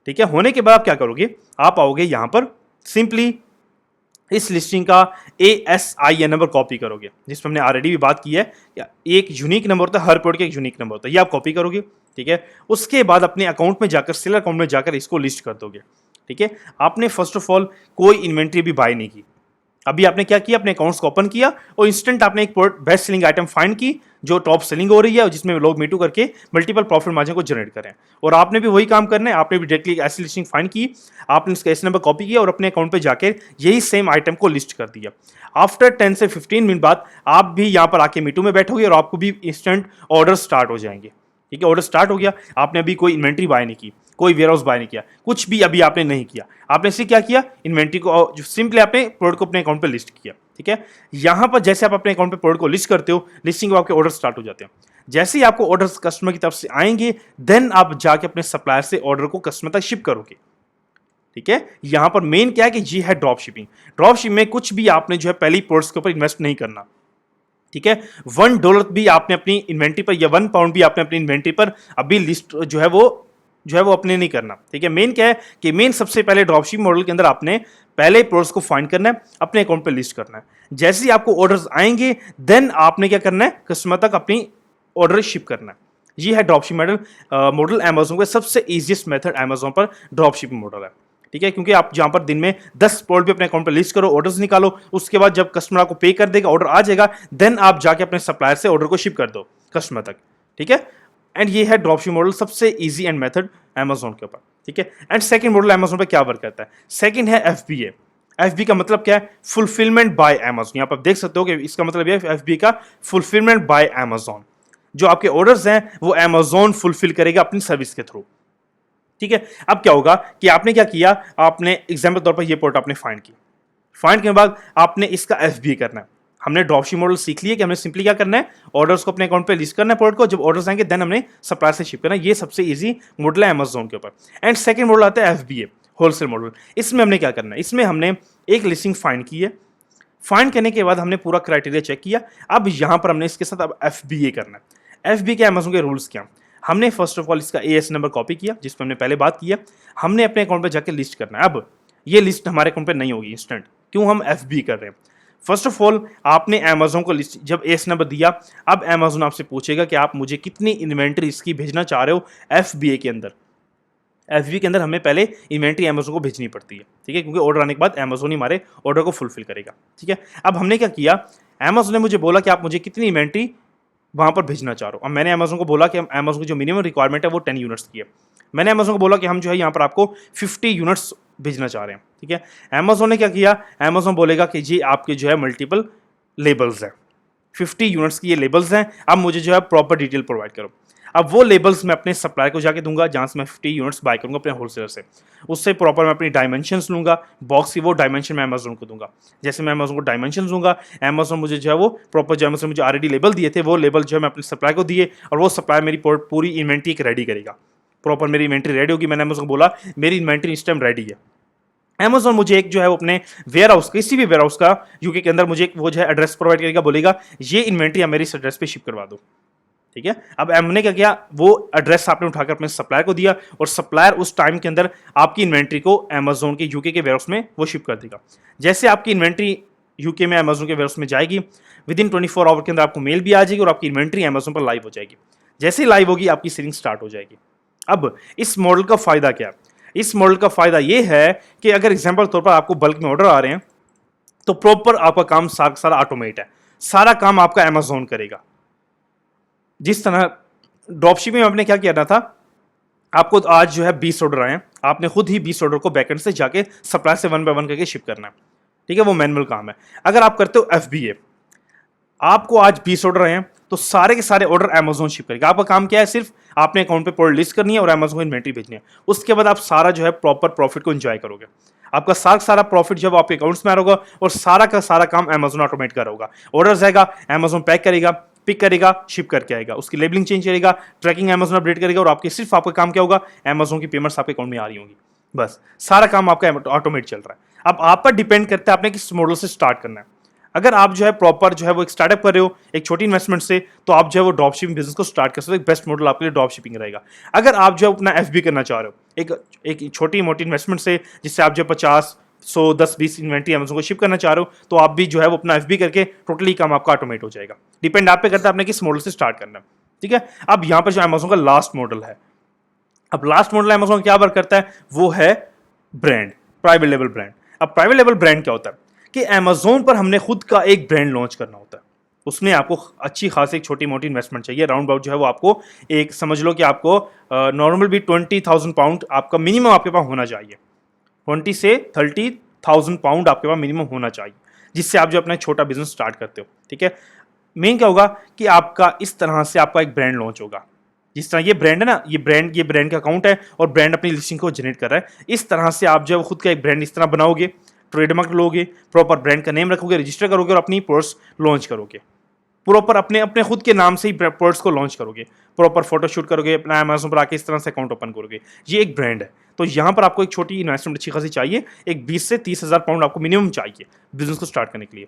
Speaker 1: ठीक है, होने के बाद आप क्या करोगे? आप आओगे यहां पर सिंपली इस लिस्टिंग का ASIN नंबर कॉपी करोगे, जिसमें हमने ऑलरेडी भी बात की है। एक यूनिक नंबर होता है, हर प्रोडक्ट का एक यूनिक नंबर होता है, ये आप कॉपी करोगे। ठीक है, उसके बाद अपने अकाउंट में जाकर सेलर अकाउंट में जाकर इसको लिस्ट कर दोगे। ठीक है, आपने फर्स्ट ऑफ ऑल कोई इन्वेंट्री भी बाय नहीं की। अभी आपने क्या किया? अपने अकाउंट्स को ओपन किया और इंस्टेंट आपने एक बेस्ट सेलिंग आइटम फाइंड की जो टॉप सेलिंग हो रही है और जिसमें लोग मीटू करके मल्टीपल प्रॉफिट मार्जिन को जनरेट करें। और आपने भी वही काम करना है, आपने भी डायरेक्टली ऐसी लिस्टिंग फाइंड की, आपने इसका एस नंबर कॉपी किया और अपने अकाउंट पे जाकर यही सेम आइटम को लिस्ट कर दिया। आफ्टर 10 से 15 मिनट बाद आप भी यहाँ पर आके मीटू में बैठोगे और आपको भी इंस्टेंट ऑर्डर स्टार्ट हो जाएंगे। ठीक है, ऑर्डर स्टार्ट हो गया, आपने अभी कोई इन्वेंट्री बाय नहीं की, कोई वेयर हाउस बाय नहीं किया, कुछ भी अभी आपने नहीं किया। आपने सिर्फ क्या किया? इन्वेंट्री को जो सिंपली आपने प्रोडक्ट को अपने अकाउंट पे लिस्ट किया। ठीक है, यहां पर जैसे आप अपने अकाउंट पे प्रोडक्ट को लिस्ट करते हो, लिस्टिंग को आपके ऑर्डर स्टार्ट हो जाते हैं। जैसे ही आपको ऑर्डर्स कस्टमर की तरफ से आएंगे, देन आप जाके अपने सप्लायर से ऑर्डर को कस्टमर तक शिप करोगे। ठीक है, यहां पर मेन क्या है कि जी है ड्रॉप शिपिंग। ड्रॉप शिपिंग में कुछ भी आपने जो है पहली प्रोडक्ट्स के ऊपर इन्वेस्ट नहीं करना। ठीक है, $1 भी आपने अपनी इन्वेंट्री पर या £1 भी आपने अपनी इन्वेंट्री पर अभी लिस्ट जो है वो अपने नहीं करना। ठीक है, मेन क्या है कि मेन सबसे पहले ड्रॉपशिपिंग मॉडल के अंदर आपने पहले प्रोडक्ट्स को फाइंड करना है, अपने अकाउंट पे लिस्ट करना है। जैसे ही आपको ऑर्डर्स आएंगे, देन आपने क्या करना है? कस्टमर तक अपनी ऑर्डर शिप करना है। ये है ड्रॉपशिपिंग मॉडल अमेजोन का सबसे इजीएस्ट मेथड अमेजोन पर ड्रॉपशिपिंग मॉडल है। ठीक है, क्योंकि आप जहां पर दिन में 10 प्रोडक्ट भी अपने अकाउंट पे लिस्ट करो, ऑर्डर्स निकालो, उसके बाद जब कस्टमर आपको पे कर देगा, ऑर्डर आ जाएगा, देन आप जाके अपने सप्लायर से ऑर्डर को शिप कर दो कस्टमर तक। ठीक है, एंड ये है ड्रॉपशिपिंग मॉडल सबसे इजी एंड मेथड अमेजोन के ऊपर। ठीक है, एंड सेकंड मॉडल अमेजोन पे क्या वर्क करता है? सेकंड है FBA, FB का मतलब क्या है? Fulfilment bye Amazon. यहाँ पर आप देख सकते हो कि इसका मतलब ये है FB का फुलफिलमेंट बाय अमेज़न। जो आपके ऑर्डर्स हैं वो अमेज़न फुलफिल करेगा अपनी सर्विस के थ्रू। ठीक है, अब क्या होगा कि आपने क्या किया, आपने एग्जाम्पल तौर पर ये प्रोडक्ट आपने फाइंड की, फाइंड के बाद आपने इसका FBA करना है। हमने ड्रॉपशिप मॉडल सीख लिया कि हमने सिंपली क्या करना है, ऑर्डर्स को अपने अकाउंट पे लिस्ट करना है प्रोडक्ट को, जब ऑर्डर्स आएंगे देन हमने सप्लायर से शिप करना है। ये सबसे इजी मॉडल है अमेज़न के ऊपर। एंड सेकंड मॉडल आता है FBA, होलसेल मॉडल। इसमें हमने क्या करना है, इसमें हमने एक लिस्टिंग फाइंड की है, फाइंड करने के बाद हमने पूरा क्राइटेरिया चेक किया। अब यहां पर हमने इसके साथ अब FBA करना है। FBA के अमेज़न के रूल्स क्या, हमने फर्स्ट ऑफ ऑल इसका AS नंबर कॉपी किया जिस पर हमने पहले बात किया, हमने अपने अकाउंट पे जाके लिस्ट करना है। अब ये लिस्ट हमारे अकाउंट पे नहीं होगी इंस्टेंट, क्यों, हम FBA कर रहे हैं। फर्स्ट ऑफ ऑल आपने अमेज़न को लिस्ट जब AS नंबर दिया, अब अमेज़न आपसे पूछेगा कि आप मुझे कितनी इन्वेंट्री इसकी भेजना चाह रहे हो FBA के अंदर। FBA के अंदर हमें पहले इन्वेंट्री अमेज़न को भेजनी पड़ती है, ठीक है, क्योंकि ऑर्डर आने के बाद अमेज़न ही हमारे ऑर्डर को फुलफिल करेगा। ठीक है, अब हमने क्या किया, अमेज़न ने मुझे बोला कि आप मुझे कितनी इन्वेंट्री वहाँ पर भेजना चाह रहे हो। अब मैंने अमेज़न को बोला कि अमेज़न की जो मिनिमम रिक्वायरमेंट है वो 10 यूनिट्स की है। मैंने अमेज़न को बोला कि हम जो है यहाँ पर आपको 50 यूनिट्स भेजना चाह रहे हैं। ठीक है, अमेज़न ने क्या किया, अमेज़न बोलेगा कि जी आपके जो है मल्टीपल लेबल्स हैं, 50 यूनिट्स की ये लेबल्स हैं, अब मुझे जो है प्रॉपर डिटेल प्रोवाइड करो। अब वो लेबल्स मैं अपने सप्लायर को जाके दूंगा जहाँ से मैं 50 यूनिट्स बाय करूंगा अपने होलसेलर से, उससे प्रॉपर मैं अपनी डायमेंशंस लूंगा, बॉक्स की वो डायमेंशन मैं अमेज़न को दूंगा। जैसे मैं अमेज़न को डायमेंशंस दूंगा, अमेज़न मुझे जो है वो प्रॉपर जो अमेज़न मुझे ऑलरेडी लेबल दिए थे वो लेबल जो है मैं अपने सप्लायर को दिए, और वो सप्लायर मेरी पूरी इन्वेंट्री एक रेडी करेगा। प्रॉपर मेरी इन्वेंट्री रेडी होगी, मैंने अमेज़न को बोला मेरी इन्वेंट्री इस टाइम रेडी है। अमेज़न मुझे एक जो है वो अपने वेयर हाउस, किसी भी वेयर हाउस का यूके के अंदर मुझे एक वो जो है एड्रेस प्रोवाइड करेगा, बोलेगा ये इन्वेंट्री आप मेरी इस एड्रेस पे शिप करवा दो। ठीक है, अब हमने क्या किया, वो एड्रेस आपने उठाकर अपने सप्लायर को दिया, और सप्लायर उस टाइम के अंदर आपकी इन्वेंट्री को अमेज़न के यूके के वेयरहाउस में वो शिप कर देगा। जैसे आपकी इन्वेंट्री यूके में अमेज़न के वेयरहाउस में जाएगी, विद इन 24 आवर के अंदर आपको मेल भी आ जाएगी और आपकी इन्वेंट्री अमेज़न पर लाइव हो जाएगी। जैसे ही लाइव होगी आपकी सेलिंग स्टार्ट हो जाएगी। अब इस मॉडल का फायदा क्या है, इस मॉडल का फायदा ये है कि अगर एग्जाम्पल तौर पर आपको बल्क में ऑर्डर आ रहे हैं तो प्रॉपर आपका काम सारा ऑटोमेट है, सारा काम आपका अमेज़न करेगा। जिस तरह ड्रॉपशिपिंग में आपने क्या किया था, आपको आज जो है 20 ऑर्डर आए हैं, आपने खुद ही 20 ऑर्डर को बैकएंड से जाके सप्लायर से 1 बाय 1 करके शिप करना है। ठीक है, वो मैनुअल काम है। अगर आप करते हो FBA, आपको आज 20 ऑर्डर आए हैं तो सारे के सारे ऑर्डर अमेज़न शिप करेगा। आपका काम क्या है, सिर्फ आपने अकाउंट पे प्रोडक्ट लिस्ट करनी है और अमेज़न को इन्वेंट्री भेजनी है। उसके बाद आप सारा जो है प्रॉपर प्रॉफिट को एंजॉय करोगे। आपका सारा प्रॉफिट जब आपके अकाउंट्स में आ होगा और सारा का सारा काम अमेज़न ऑटोमेट कर होगा। ऑर्डर जाएगा, अमेज़न पैक करेगा, पिक करेगा, शिप करके आएगा, उसकी लेबलिंग चेंज करेगा, ट्रैकिंग अमेज़न अपडेट करेगा, और आपके सिर्फ आपका काम क्या होगा, अमेज़न की पेमेंट्स आपके अकाउंट में आ रही होंगी। बस सारा काम आपका ऑटोमेट चल रहा है। अब आप पर डिपेंड करता है आपने किस मॉडल से स्टार्ट करना है। अगर आप जो है प्रॉपर जो है वो एक स्टार्टअप कर रहे हो एक छोटी इन्वेस्टमेंट से, तो आप जो है वो ड्रॉप शिपिंग बिजनेस को स्टार्ट कर सकते हो। एक बेस्ट मॉडल आपके लिए ड्रॉप शिपिंग रहेगा। अगर आप जो है अपना FB करना चाह रहे हो एक छोटी मोटी इन्वेस्टमेंट से, जिससे आप जो 50, 100, 10, 20 इन्वेंट्री अमेज़न को शिप करना चाह रहे हो, तो आप भी जो है वो अपना FB करके टोटली काम आपका ऑटोमेट हो जाएगा। डिपेंड आप पे करता है आपने किस मॉडल से स्टार्ट करना है। ठीक है, अब यहाँ पर जो अमेज़न का लास्ट मॉडल है, अब लास्ट मॉडल अमेज़न क्या वर्क करता है, वो है ब्रांड, प्राइवेट लेवल ब्रांड। अब प्राइवेट लेवल ब्रांड क्या होता है कि अमेज़न पर हमने खुद का एक ब्रांड लॉन्च करना होता है। उसमें आपको अच्छी खासी एक छोटी मोटी इन्वेस्टमेंट चाहिए। राउंड अबाउट जो है वो आपको एक समझ लो कि आपको नॉर्मल भी 20,000 पाउंड आपका मिनिमम आपके पास होना चाहिए। 20 से 30,000 पाउंड आपके पास मिनिमम होना चाहिए, जिससे आप जो अपना छोटा बिजनेस स्टार्ट करते हो। ठीक है, मेन क्या होगा कि आपका इस तरह से आपका एक ब्रांड लॉन्च होगा। जिस तरह ये ब्रांड है ना, ये ब्रांड का अकाउंट है और ब्रांड अपनी लिस्टिंग को जनरेट कर रहा है। इस तरह से आप जो है खुद का एक ब्रांड इस तरह बनाओगे, ट्रेडमार्क लोगे, प्रॉपर ब्रांड का नेम रखोगे, रजिस्टर करोगे और अपनी प्रोडक्ट्स लॉन्च करोगे। प्रॉपर अपने अपने खुद के नाम से ही प्रोडक्ट्स को लॉन्च करोगे, प्रॉपर फोटोशूट करोगे, अपना अमेज़न पर आके इस तरह से अकाउंट ओपन करोगे। ये एक ब्रांड है। तो यहाँ पर आपको एक छोटी इन्वेस्टमेंट अच्छी खासी चाहिए, एक 20 से 30,000 पाउंड आपको मिनिमम चाहिए बिजनेस को स्टार्ट करने के लिए।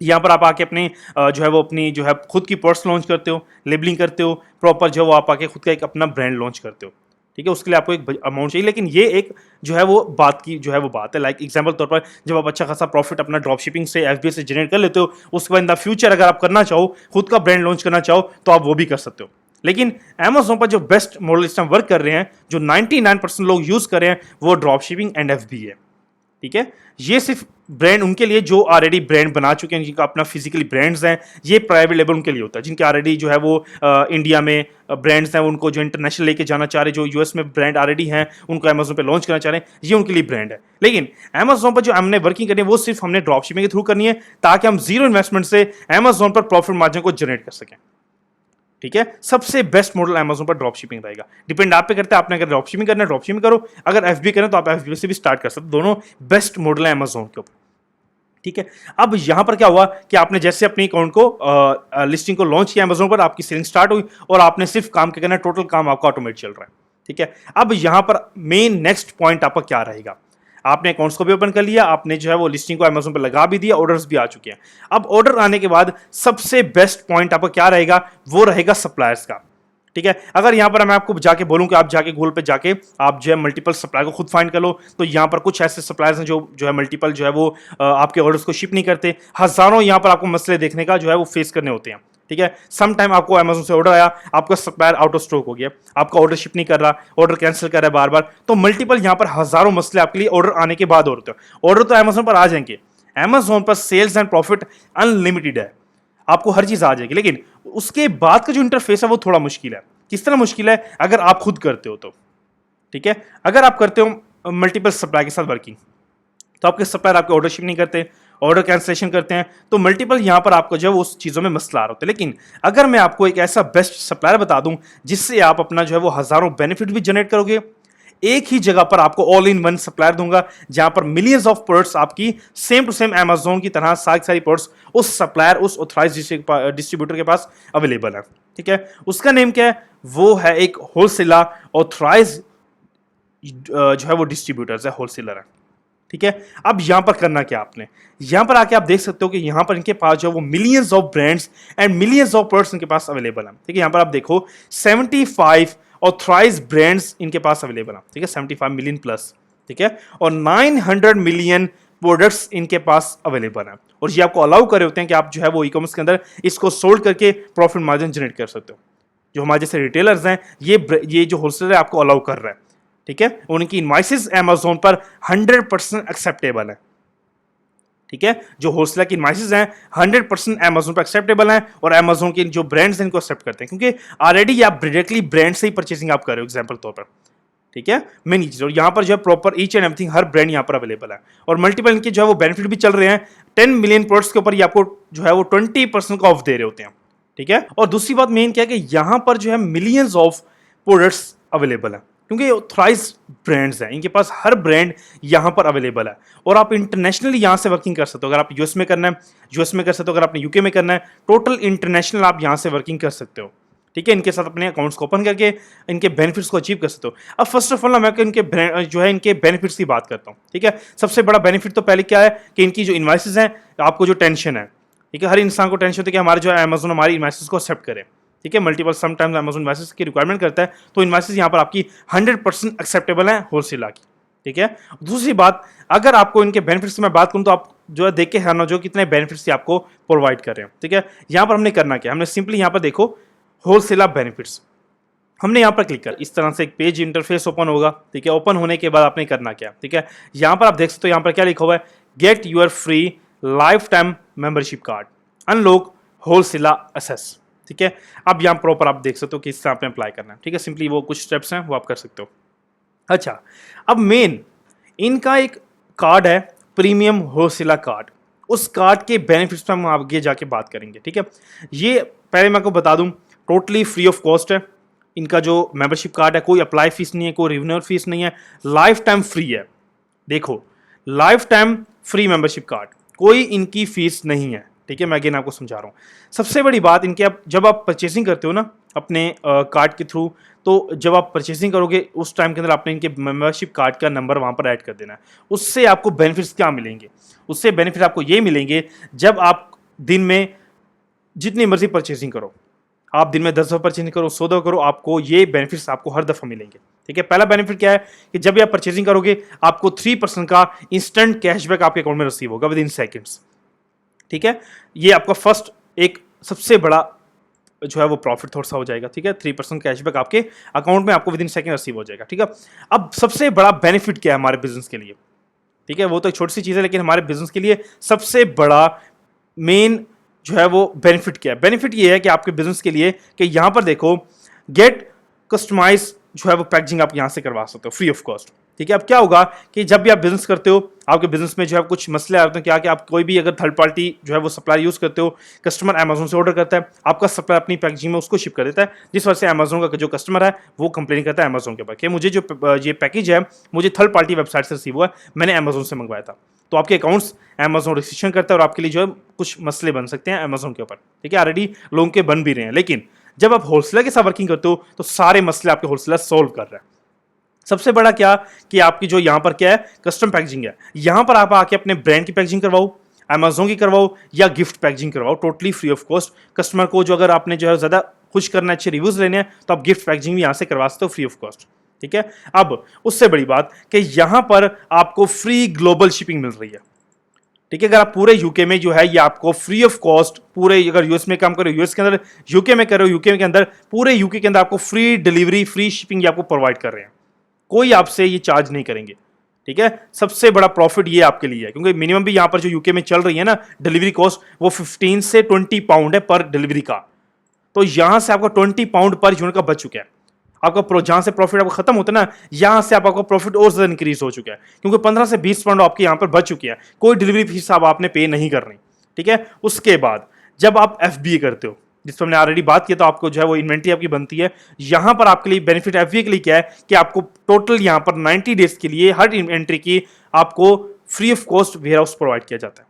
Speaker 1: यहाँ पर आप आके अपने जो है वो अपनी जो है खुद की प्रोडक्ट्स लॉन्च करते हो, लेबलिंग करते हो, प्रॉपर जो है वो आप आके खुद का एक अपना ब्रांड लॉन्च करते हो। ठीक है, उसके लिए आपको एक अमाउंट चाहिए, लेकिन ये एक जो है वो बात की जो है वो बात है। लाइक एग्जांपल तौर पर जब आप अच्छा खासा प्रॉफिट अपना ड्रॉप शिपिंग से FBA से जनरेट कर लेते हो, उसके बाद इन द फ्यूचर अगर आप करना चाहो, खुद का ब्रांड लॉन्च करना चाहो, तो आप वो भी कर सकते हो। लेकिन अमेज़न पर जो बेस्ट मॉडल सिस्टम वर्क कर रहे हैं, जो 99% लोग यूज कर रहे हैं, वो ड्रॉप शिपिंग एंड FBA है। ठीक है। ये सिर्फ ब्रांड उनके लिए जो ऑलरेडी ब्रांड बना चुके हैं, जिनका अपना फिजिकली ब्रांड्स हैं, ये प्राइवेट लेबल उनके लिए होता है। जिनके ऑलरेडी जो है वो इंडिया में ब्रांड्स हैं, उनको जो इंटरनेशनल लेके जाना चाह रहे, जो यूएस में ब्रांड ऑलरेडी हैं, उनको अमेजोन पे लॉन्च करना चाह रहे हैं, ये उनके लिए ब्रांड है। लेकिन अमेजोन पर जो हमने वर्किंग करनी है वो सिर्फ हमने ड्रॉप शिपिंग के थ्रू करनी है, ताकि हम जीरो इन्वेस्टमेंट से अमेजोन पर प्रॉफिट मार्जिन को जनरेट कर सकें। ठीक है, सबसे बेस्ट मॉडल अमेजोन पर ड्रॉप शिपिंग रहेगा। डिपेंड आप पे करता है, आपने अगर ड्रॉप शिपिंग करना है ड्रॉप शिपिंग करो, अगर एफबी करें तो आप एफबी से भी स्टार्ट कर सकते हो। दोनों बेस्ट मॉडल है अमेजोन के ऊपर। ठीक है, अब यहां पर क्या हुआ कि आपने जैसे अपनी अकाउंट को लिस्टिंग को लॉन्च किया अमेजोन पर, आपकी सेलिंग स्टार्ट हुई और आपने सिर्फ काम क्या करना है, टोटल काम आपका ऑटोमेट चल रहा है। ठीक है, अब यहां पर मेन नेक्स्ट पॉइंट आपका क्या रहेगा, आपने अकाउंट्स को भी ओपन कर लिया, आपने जो है वो लिस्टिंग को अमेजोन पर लगा भी दिया, ऑर्डर्स भी आ चुके हैं। अब ऑर्डर आने के बाद सबसे बेस्ट पॉइंट आपका क्या रहेगा, वो रहेगा सप्लायर्स का। ठीक है, अगर यहां पर मैं आपको जाके बोलूं कि आप जाके गूगल पे जाके आप जो है मल्टीपल सप्लायर को खुद फाइंड कर लो, तो यहां पर कुछ ऐसे सप्लायर्स हैं जो है मल्टीपल जो है वो आपके ऑर्डर्स को शिप नहीं करते। हजारों यहां पर आपको मसले देखने का जो है वो फेस करने होते हैं। ठीक है, सम टाइम आपको अमेजोन से ऑर्डर आया, आपका सप्लायर आउट ऑफ स्टॉक हो गया, आपका ऑर्डर शिप नहीं कर रहा, ऑर्डर कैंसिल कर रहा है बार बार, तो मल्टीपल यहां पर हजारों मसले आपके लिए ऑर्डर आने के बाद होते हैं। ऑर्डर तो अमेजोन पर आ जाएंगे, अमेजोन पर सेल्स एंड प्रॉफिट अनलिमिटेड है, आपको हर चीज आ जाएगी, लेकिन उसके बाद का जो इंटरफेस है वो थोड़ा मुश्किल है। किस तरह मुश्किल है, अगर आप खुद करते हो तो। ठीक है, अगर आप करते हो मल्टीपल सप्लायर के साथ वर्किंग, तो आपके सप्लायर आपके ऑर्डर शिप नहीं करते, ऑर्डर कैंसिलेशन करते हैं, तो मल्टीपल यहां पर आपको जो है उस चीजों में मसला आ रहा होता है। लेकिन अगर मैं आपको एक ऐसा बेस्ट सप्लायर बता दूं जिससे आप अपना जो है वो हजारों बेनिफिट भी जनरेट करोगे, एक ही जगह पर आपको ऑल इन वन सप्लायर दूंगा, जहां पर मिलियंस ऑफ प्रोडक्ट्स आपकी सेम टू सेम अमेजोन की तरह सारी प्रोडक्ट्स उस सप्लायर, उस ऑथराइज डिस्ट्रीब्यूटर के पास अवेलेबल है। ठीक है, उसका नेम क्या है, वो है एक होलसेलर ऑथराइज जो है वो डिस्ट्रीब्यूटर्स है, होलसेलर है। ठीक है, अब यहां पर करना क्या, आपने यहां पर आके आप देख सकते हो कि यहां पर इनके पास जो है वो millions of brands and millions of products इनके पास अवेलेबल है। ठीक है, यहां पर आप देखो 75 ऑथराइज ब्रांड्स इनके पास अवेलेबल है। ठीक है, 75 मिलियन प्लस। ठीक है, और 900 मिलियन प्रोडक्ट्स इनके पास अवेलेबल है, और ये आपको अलाउ करे होते हैं कि आप जो है वो ई कॉमर्स के अंदर इसको सोल्ड करके प्रॉफिट मार्जिन जनरेट कर सकते हो। जो हमारे जैसे रिटेलर्स हैं, ये जो होलसेलर है आपको अलाउ कर रहा है। ठीक है, उनकी इनवॉइसेस अमेजोन पर 100% एक्सेप्टेबल है। ठीक है, जो होलसेलर की इनवॉइसेस हैं 100% अमेजोन पर एक्सेप्टेबल हैं, और अमेजोन के जो ब्रांड्स हैं इनको एक्सेप्ट करते हैं, क्योंकि ऑलरेडी आप डायरेक्टली ब्रांड से ही परचेसिंग आप कर रहे हो एग्जांपल तौर पर। ठीक है, मेन चीज, और यहाँ पर जो है proper each and everything her brand यहाँ पर अवेलेबल है, और मल्टीपल इनके जो है वो बेनिफिट भी चल रहे हैं। 10 मिलियन प्रोडक्ट्स के ऊपर ये आपको जो है वो 20% का ऑफ दे रहे होते हैं। ठीक है, और दूसरी बात मेन क्या है कि यहाँ पर जो है मिलियंस ऑफ प्रोडक्ट्स अवेलेबल है, क्योंकि ऑथराइज ब्रांड्स हैं, इनके पास हर ब्रांड यहाँ पर अवेलेबल है, और आप इंटरनेशनली यहाँ से वर्किंग कर सकते हो। अगर आप यूएस में करना है यूएस में कर सकते हो, अगर आपने यूके में करना है, टोटल इंटरनेशनल आप यहाँ से वर्किंग कर सकते हो। ठीक है, इनके साथ अपने अकाउंट्स को ओपन करके इनके बेनिफिट्स को अचीव कर सकते हो। अब फर्स्ट ऑफ ऑल मैं इनके जो है इनके बेनिफिट्स की बात करता हूँ। ठीक है, सबसे बड़ा बेनिफिट तो पहले क्या है कि इनकी जो इनवॉइसेस हैं, आपको जो टेंशन है, ठीक है, हर इंसान को टेंशन होती है कि हमारे जो है अमेजोन हमारी इनवॉइसेस को एक्सेप्ट करे। ठीक है, मल्टीपल समटाइम्स अमेजोन इनवॉइसेस की रिक्वायरमेंट करता है, तो इनवॉइसेस यहाँ पर आपकी 100% एक्सेप्टेबल है होलसेलर की। ठीक है, दूसरी बात, अगर आपको इनके बेनिफिट्स की मैं बात करूँ तो आप जो है देख के हैरान हो जो कितने बेनिफिट्स आपको प्रोवाइड कर रहे हैं। ठीक है, यहाँ पर हमने करना क्या, हमने सिंपली यहाँ पर देखो होलसेलर बेनिफिट्स, हमने यहाँ पर क्लिक कर, इस तरह से एक पेज इंटरफेस ओपन होगा। ठीक है, ओपन होने के बाद आपने करना क्या, ठीक है, यहाँ पर आप देख सकते हो यहाँ पर क्या लिखा हुआ है, get your free lifetime membership card, unlock wholesaler access. ठीक है, अब यहाँ प्रॉपर आप देख सकते हो कि इससे आपने अप्लाई करना है। ठीक है, सिंपली वो कुछ स्टेप्स हैं वो आप कर सकते हो। अच्छा, अब मेन इनका एक कार्ड है प्रीमियम होलसेलर कार्ड, उस कार्ड के बेनिफिट्स पर हम आगे जाके बात करेंगे। ठीक है, ये पहले मैं आपको बता दूं टोटली फ्री ऑफ कॉस्ट है। इनका जो मेंबरशिप कार्ड है, कोई अप्लाई फीस नहीं है, कोई रिन्यूअल फीस नहीं है, लाइफ टाइम फ्री है। देखो, life time free membership card, कोई इनकी फीस नहीं है। ठीक है, मैं अगेन आपको समझा रहा हूँ। सबसे बड़ी बात इनके, आप जब आप परचेसिंग करते हो ना अपने कार्ड के थ्रू, तो जब आप परचेसिंग करोगे उस टाइम के अंदर आपने इनके मेंबरशिप कार्ड का नंबर वहाँ पर ऐड कर देना है। उससे आपको बेनिफिट्स क्या मिलेंगे, उससे बेनिफिट आपको ये मिलेंगे, जब आप दिन में जितनी मर्जी परचेसिंग करो, आप दिन में 10 दफ़ा परचेसिंग करो, 100 दफ़ा करो, आपको ये बेनिफिट्स आपको हर दफ़ा मिलेंगे। ठीक है, पहला बेनिफिट क्या है कि जब आप परचेसिंग करोगे आपको 3% का इंस्टेंट कैशबैक आपके अकाउंट में रिसीव होगा विद इन सेकेंड्स। ठीक है, ये आपका फर्स्ट एक सबसे बड़ा जो है वो प्रॉफिट थोड़ा सा हो जाएगा। ठीक है, 3% कैशबैक आपके अकाउंट में आपको विद इन सेकेंड रिसीव हो जाएगा। ठीक है, अब सबसे बड़ा बेनिफिट क्या है हमारे बिजनेस के लिए, ठीक है, वो तो एक छोटी सी चीज़ है, लेकिन हमारे बिजनेस के लिए सबसे बड़ा मेन जो है वो बेनिफिट क्या है? बेनिफिट ये है कि आपके बिजनेस के लिए कि यहाँ पर देखो, गेट कस्टमाइज जो है वो पैकेजिंग आप यहाँ से करवा सकते हो फ्री ऑफ कॉस्ट। ठीक है, अब क्या होगा कि जब भी आप बिजनेस करते हो, आपके बिजनेस में जो है कुछ मसले आ रहे हैं, क्या कि आप कोई भी अगर थर्ड पार्टी जो है वो सप्लाई यूज करते हो, कस्टमर अमेजोन से ऑर्डर करता है, आपका सप्लाई अपनी पैकेजिंग में उसको शिप कर देता है, जिस वजह से अमेजोन का जो कस्टमर है वो कंप्लेन करता है अमेजोन के पास कि मुझे जो ये पैकेज है मुझे थर्ड पार्टी वेबसाइट से रिसीव हुआ है, मैंने अमेजोन से मंगवाया था। तो आपके अकाउंट्स अमेजोन रिस्ट्रिक्शन करता है और आपके लिए जो है कुछ मसले बन सकते हैं अमेजोन के ऊपर। ठीक है, ऑलरेडी लोगों के बन भी रहे हैं, लेकिन जब आप होलसेलर के साथ वर्किंग करते हो तो सारे मसले आपके होलसेलर सोल्व कर रहे हैं। सबसे बड़ा क्या कि आपकी जो यहां पर क्या है, कस्टम पैकेजिंग है। यहां पर आप आके अपने ब्रांड की पैकेजिंग करवाओ, अमेजोन की करवाओ या गिफ्ट पैकेजिंग करवाओ, totally free of cost. Customer को जो अगर आपने जो है ज्यादा खुश करना है, अच्छे रिव्यूज लेने हैं, तो आप गिफ्ट पैकेजिंग भी यहां से करवा सकते हो फ्री ऑफ कॉस्ट। ठीक है, अब उससे बड़ी बात कि यहां पर आपको फ्री ग्लोबल शिपिंग मिल रही है। ठीक है, अगर आप पूरे यूके में जो है ये आपको फ्री ऑफ कॉस्ट, पूरे अगर यूएस में काम करो यूएस के अंदर, यूके में करो यूके के अंदर, पूरे यूके के अंदर आपको फ्री डिलीवरी, फ्री शिपिंग आपको प्रोवाइड कर रहे हैं, कोई आपसे ये चार्ज नहीं करेंगे। ठीक है, सबसे बड़ा प्रॉफिट ये आपके लिए है, क्योंकि मिनिमम भी यहां पर जो यूके में चल रही है ना डिलीवरी कॉस्ट, वो 15 से 20 पाउंड है पर डिलीवरी का। तो यहां से आपका 20 पाउंड पर यूनिट का बच चुका है। आपका जहां से प्रॉफिट आपको खत्म होता है ना, यहां से आपका प्रॉफिट और ज्यादा इंक्रीज हो चुका है, क्योंकि 15 से 20 पाउंड आपके यहां पर बच चुकी है, कोई डिलीवरी फीस आप आपने पे नहीं करनी। ठीक है, उसके बाद जब आप एफबीए करते हो, जिस पर हमने ऑलरेडी बात किया, तो आपको जो है वो इन्वेंट्री आपकी बनती है। यहां पर आपके लिए बेनिफिट एफबीए के लिए क्या है कि आपको टोटल यहां पर 90 डेज के लिए हर इन्वेंट्री की आपको free of cost warehouse provide किया जाता है।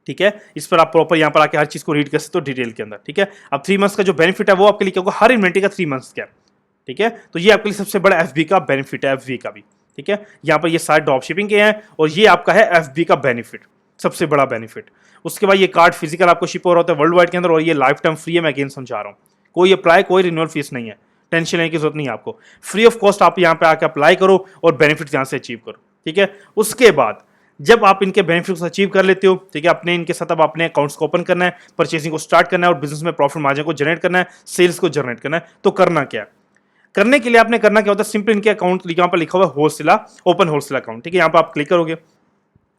Speaker 1: ठीक है, इस पर आप प्रॉपर यहां पर आके हर चीज को रीड कर सकते हो डिटेल के अंदर। ठीक है, अब 3 मंथ्स का जो बेनिफिट है वो आपके लिए क्या होगा, हर इन्वेंट्री का 3 मंथ्स का। ठीक है, तो ये आपके लिए सबसे बड़ा एफबी का बेनिफिट है, एफबी का भी। ठीक है, यहां पर ये सारे ड्रॉप शिपिंग के हैं और ये आपका है एफबी का बेनिफिट, सबसे बड़ा बेनिफिट। उसके बाद ये कार्ड फिजिकल आपको शिप हो रहा होता है वर्ल्ड वाइड के अंदर, और ये लाइफ टाइम फ्री है, मैं अगेन समझा रहा हूं, कोई अप्लाई कोई रिन्यूअल फीस नहीं है, टेंशन लेने की जरूरत नहीं है आपको, फ्री ऑफ कॉस्ट आप यहां पे आके अप्लाई करो और बेनिफिट यहां से अचीव करो। ठीक है, उसके बाद जब आप इनके बेनिफिट्स अचीव कर लेते हो, ठीक है, अपने इनके साथ अब अपने अकाउंट्स को ओपन करना है, परचेसिंग को स्टार्ट करना है और बिजनेस में प्रॉफिट मार्जिन को जनरेट करना है, सेल्स को जनरेट करना है, तो करना क्या है? करने के लिए आपने करना क्या होता है, सिंपल इनके अकाउंट यहां पर लिखा हुआ है होलसेलर, ओपन होलसेलर अकाउंट। ठीक है, यहां पर आप क्लिक करोगे।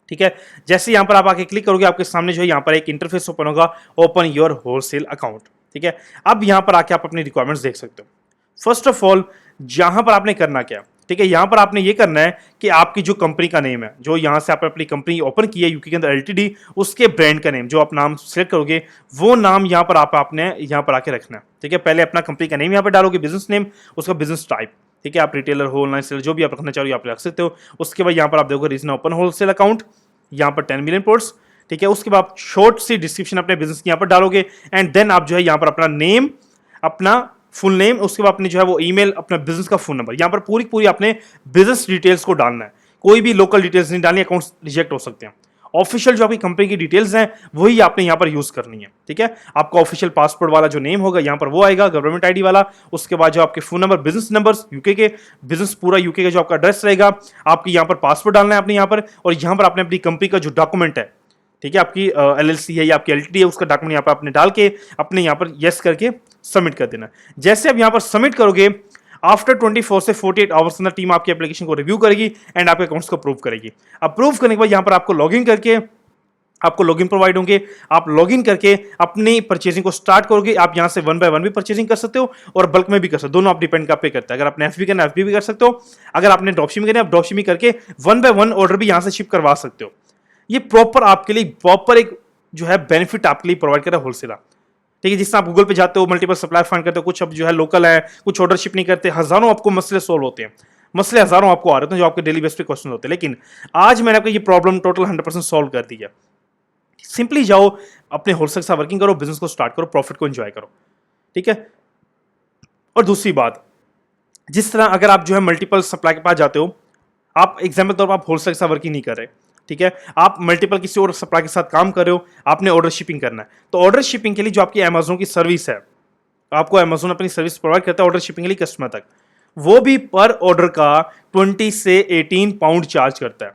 Speaker 1: ठीक है, जैसे यहां पर आप आके क्लिक करोगे, आपके सामने जो है यहां पर एक इंटरफेस ओपन होगा, ओपन योर होलसेल अकाउंट। ठीक है, अब यहां पर आके आप अपनी रिक्वायरमेंट्स देख सकते हो। फर्स्ट ऑफ ऑल यहां पर आपने करना क्या, ठीक है, यहां पर आपने ये करना है कि आपकी जो कंपनी का नेम है, जो यहां से आपने अपनी कंपनी ओपन की है यूके के अंदर एलटीडी, उसके ब्रांड का नेम जो आप नाम सेलेक्ट करोगे, वो नाम यहां पर आपने यहां पर आके रखना है। ठीक है, पहले अपना कंपनी का नेम यहां पर डालोगे, बिजनेस नेम, उसका बिजनेस टाइप। ठीक है, आप रिटेलर हो, ऑनलाइन सेलर, जो भी आप रखना चाहो आप रख सकते हो। उसके बाद यहां पर आप देखोगे रीजन ओपन होलसेल अकाउंट, यहां पर 10 मिलियन पोर्ट्स। ठीक है, उसके बाद शॉर्ट सी डिस्क्रिप्शन अपने बिजनेस की यहां पर डालोगे, एंड देन आप जो है यहां पर अपना नेम, अपना फुल नेम, उसके बाद अपने जो है वो ईमेल, अपना बिजनेस का फोन नंबर, यहां पर पूरी पूरी अपने बिजनेस डिटेल्स को डालना है, कोई भी लोकल डिटेल्स नहीं डालनी, अकाउंट्स रिजेक्ट हो सकते हैं। ऑफिशियल जो आपकी कंपनी की डिटेल्स हैं वही आपने यहां पर यूज करनी है। ठीक है, आपका ऑफिशियल पासपोर्ट वाला जो नेम होगा यहां पर वो आएगा, गवर्नमेंट आईडी वाला। उसके बाद जो आपके phone number, business numbers UK के, बिजनेस पूरा यूके का जो आपका एड्रेस रहेगा, आपकी यहां पर पासपोर्ट डालना है अपने यहां पर, और यहां पर आपने अपनी कंपनी का जो डॉक्यूमेंट है, ठीक है, आपकी एलएलसी है या आपकी एलटीडी है, उसका डॉक्यूमेंट यहां पर आपने डाल के अपने यहां पर यस करके सबमिट कर देना। जैसे आप यहां पर सबमिट करोगे, आफ्टर 24 से 48 आवर्स अंदर टीम आपकी एप्लीकेशन को रिव्यू करेगी एंड आपके अकाउंट्स को अप्रूव करेगी। अप्रूव करने के बाद यहां पर आपको लॉगिन करके, आपको लॉगिन प्रोवाइड होंगे, आप लॉगिन करके अपनी परचेजिंग को स्टार्ट करोगे। आप यहां से 1 बाय 1 भी परचेजिंग कर सकते हो और बल्क में भी कर सकते हो, दोनों आप डिपेंड पे करता है। अगर आपने एफबी करना एफबी भी कर सकते हो, अगर आपने ड्रॉपशिपिंग करना आप ड्रॉपशिपिंग करके 1 बाय 1 ऑर्डर भी यहां से शिप करवा सकते हो। ये प्रॉपर आपके लिए प्रॉपर एक जो है बेनिफिट आपके लिए प्रोवाइड कर रहा है होलसेलर। ठीक है, जिससे आप गूगल पे जाते हो, मल्टीपल सप्लाई फाइंड करते हो, कुछ अब जो है लोकल है, कुछ ऑर्डर शिप नहीं करते, हजारों आपको मसले सोल्व होते हैं, मसले हजारों आपको आ रहे हैं जो आपके डेली बेस पे क्वेश्चन होते हैं। लेकिन आज मैंने आपको ये प्रॉब्लम टोटल 100% सॉल्व कर दी है। सिंपली जाओ, अपने होलसेल से वर्किंग करो, बिजनेस को स्टार्ट करो, प्रॉफिट को एंजॉय करो। ठीक है, और दूसरी बात, जिस तरह अगर आप जो है मल्टीपल सप्लाई के पास जाते हो, आप एग्जाम्पल तौर पर आप होलसेल के साथ वर्किंग नहीं कर रहे, ठीक है, आप मल्टीपल किसी और सप्लाई के साथ काम कर रहे हो, आपने ऑर्डर शिपिंग करना है, तो ऑर्डर शिपिंग के लिए जो आपकी अमेजोन की सर्विस है, आपको अमेजोन अपनी सर्विस प्रोवाइड करता है ऑर्डर शिपिंग के लिए कस्टमर तक, वो भी पर ऑर्डर का 20 से 18 पाउंड चार्ज करता है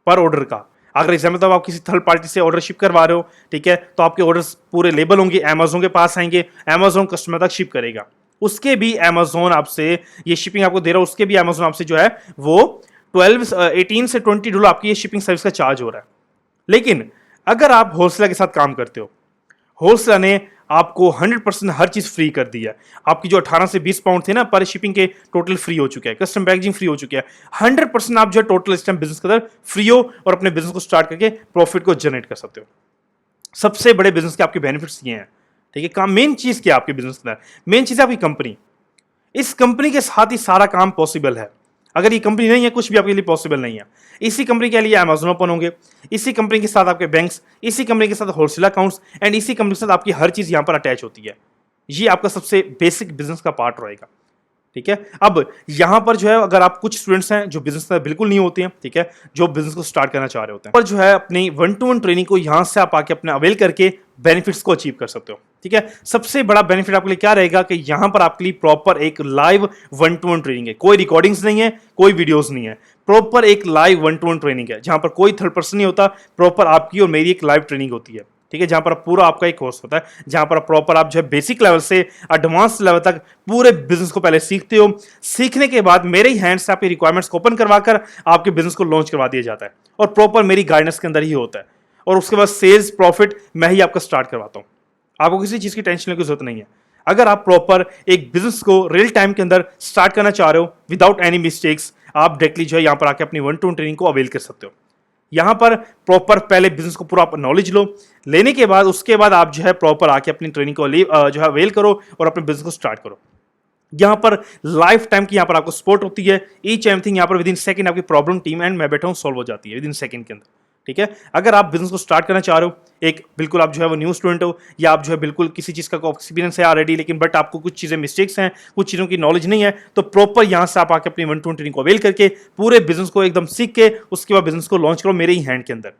Speaker 1: पर ऑर्डर का। अगर एग्जाम्पल तो आप किसी थर्ड पार्टी से ऑर्डर शिप करवा रहे हो, ठीक है, तो आपके ऑर्डर्स पूरे लेबल होंगे, अमेजोन के पास आएंगे, अमेजोन कस्टमर तक शिप करेगा, उसके भी अमेजोन आपसे ये शिपिंग आपको दे रहा है, उसके भी अमेजोन आपसे जो है वो 18 से $20 आपकी ये शिपिंग सर्विस का चार्ज हो रहा है। लेकिन अगर आप होलसेलर के साथ काम करते हो, होलसेलर ने आपको 100% हर चीज फ्री कर दी है। आपकी जो 18 से 20 पाउंड थे ना पर शिपिंग के, टोटल फ्री हो चुके हैं, कस्टम पैकेजिंग फ्री हो चुके हैं। 100% आप जो है टोटल इस टाइम बिजनेस के अंदर फ्री हो और अपने बिजनेस को स्टार्ट करके प्रॉफिट को जनरेट कर सकते हो। सबसे बड़े बिजनेस के आपके बेनिफिट्स ये हैं। ठीक है, काम मेन चीज क्या है आपके बिजनेस के अंदर? मेन चीज है आपकी कंपनी। इस कंपनी के साथ ही सारा काम पॉसिबल है। अगर ये कंपनी नहीं है, कुछ भी आपके लिए पॉसिबल नहीं है। इसी कंपनी के लिए अमेज़न ओपन होंगे, इसी कंपनी के साथ आपके बैंक्स, इसी कंपनी के साथ होलसेल अकाउंट्स एंड इसी कंपनी के साथ आपकी हर चीज यहां पर अटैच होती है। ये आपका सबसे बेसिक बिजनेस का पार्ट रहेगा। ठीक है, अब यहां पर जो है अगर आप कुछ स्टूडेंट्स हैं जो बिजनेस में बिल्कुल नहीं होते हैं, ठीक है, जो बिजनेस को स्टार्ट करना चाह रहे होते हैं, पर जो है अपनी 1-to-1 ट्रेनिंग को यहां से आप आके अपने अवेल करके बेनिफिट्स को अचीव कर सकते हो। ठीक है, सबसे बड़ा बेनिफिट आपके लिए क्या रहेगा कि यहां पर आपके लिए प्रॉपर एक लाइव 1-to-1 ट्रेनिंग है। कोई रिकॉर्डिंग्स नहीं है, कोई वीडियोस नहीं है, प्रॉपर एक लाइव 1-to-1 ट्रेनिंग है जहां पर कोई थर्ड पर्सन नहीं होता। प्रॉपर आपकी और मेरी एक लाइव ट्रेनिंग होती है। ठीक है, जहां पर पूरा आपका एक कोर्स होता है, जहां पर प्रॉपर आप जो है बेसिक लेवल से एडवांस लेवल तक पूरे बिजनेस को पहले सीखते हो। सीखने के बाद मेरे ही हैंड से आपकी रिक्वायरमेंट्स को ओपन करवाकर आपके बिजनेस को लॉन्च करवा दिया जाता है और प्रॉपर मेरी गाइडेंस के अंदर ही होता है। और उसके बाद सेल्स प्रॉफिट मैं ही आपका स्टार्ट करवाता हूं। आपको किसी चीज की टेंशन लेने की जरूरत नहीं है। अगर आप प्रॉपर एक बिजनेस को रियल टाइम के अंदर स्टार्ट करना चाह रहे हो विदाउट एनी मिस्टेक्स, आप डायरेक्टली जो है यहां पर आके अपनी 1-to-1 ट्रेनिंग को अवेल कर सकते हो। यहां पर प्रॉपर पहले बिजनेस को पूरा नॉलेज लो, लेने के बाद उसके बाद आप जो है प्रॉपर आके अपनी ट्रेनिंग को जो है अवेल करो और अपने बिजनेस को स्टार्ट करो। यहां पर लाइफ टाइम की यहां पर आपको सपोर्ट होती है। ईच एवरीथिंग यहां पर विद इन सेकंड आपकी प्रॉब्लम टीम एंड मैं बैठा हूं सॉल्व हो जाती है विद इन सेकंड के अंदर। ठीक है, अगर आप बिजनेस को स्टार्ट करना चाह रहे हो, एक बिल्कुल आप जो है वो न्यू स्टूडेंट हो या आप जो है बिल्कुल किसी चीज का एक्सपीरियंस है ऑलरेडी, लेकिन बट आपको कुछ चीजें मिस्टेक्स हैं, कुछ चीजों की नॉलेज नहीं है, तो प्रॉपर यहां से आप आके अपनी 1-to-1 ट्रेनिंग को अवेल करके पूरे बिजनेस को एकदम सीख के उसके बाद बिजनेस को लॉन्च करो मेरे ही हैंड के अंदर।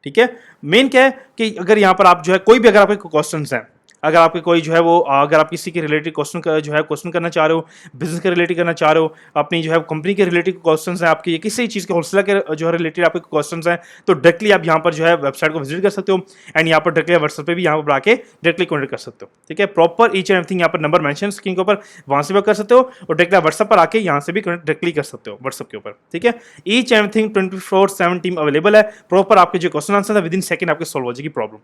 Speaker 1: ठीक है, मेन क्या है कि अगर यहां पर आप जो है कोई भी अगर आपके क्वेश्चंस हैं, अगर आपके कोई जो है वो अगर आप किसी के रिलेटेड क्वेश्चन जो है क्वेश्चन करना चाह रहे हो, बिजनेस के रिलेटेड करना चाह रहे हो, अपनी जो है कंपनी के रिलेटेड क्वेश्चंस हैं आपके, या किसी चीज़ के होलसेलर के जो है रिलेटेड आपके क्वेश्चंस हैं, तो डायरेक्टली आप यहाँ पर जो है वेबसाइट को विजिट कर सकते हो एंड यहाँ पर डायरेक्टली व्हाट्सएप पे भी यहाँ पर आके डायरेक्टली कॉन्टेक्ट कर सकते हो। ठीक है, प्रॉपर ईच एंड एवरीथिंग यहाँ पर नंबर मेंशन स्क्रीन के ऊपर, वहाँ से भी कर सकते हो और डायरेक्टली व्हाट्सएप पर आके यहाँ से भी कनेक्ट डायरेक्टली कर सकते हो व्हाट्सएप के ऊपर। ठीक है, each and everything 24/7 team available है। प्रॉपर आपके जो क्वेश्चन आंसर है विद इन सेकंड आपके सॉल्व हो जाएगी प्रॉब्लम।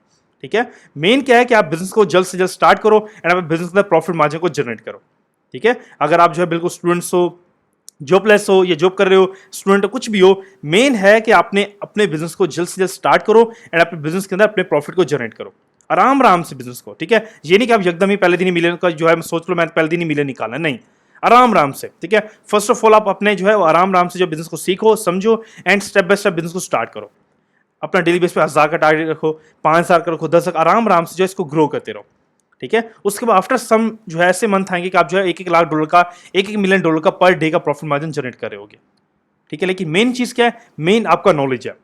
Speaker 1: ठीक है, मेन क्या है कि आप बिजनेस को जल्द से जल्द स्टार्ट करो एंड आप बिजनेस में प्रॉफिट मार्जिन को जनरेट करो। ठीक है, अगर आप जो है बिल्कुल स्टूडेंट्स हो, जॉबलेस हो या जॉब कर रहे हो, स्टूडेंट हो, कुछ भी हो, मेन है कि आपने अपने बिजनेस को जल्द से जल्द स्टार्ट करो एंड अपने बिजनेस के अंदर अपने प्रॉफिट को जनरेट करो आराम आराम से बिजनेस को। ठीक है, ये नहीं कि आप एकदम ही पहले दिन ही मिलियन का जो है सोच लो मैं पहले दिन ही मिलियन निकालना, नहीं, आराम आराम से। ठीक है, फर्स्ट ऑफ ऑल आप अपने जो है आराम आराम से जो बिजनेस को सीखो, समझो and step by step business को स्टार्ट करो। अपना डेली बेस पे 1000 का टारगेट रखो, 5000 का रखो, 10 आराम आराम से जो है इसको ग्रो करते रहो। ठीक है, उसके बाद आफ्टर सम जो है ऐसे मंथ आएंगे कि आप जो है $1-1 लाख का, $1-1 मिलियन का पर डे का प्रॉफिट मार्जिन जनरेट कर रहे होगे। ठीक है, लेकिन मेन चीज क्या है? मेन आपका नॉलेज है।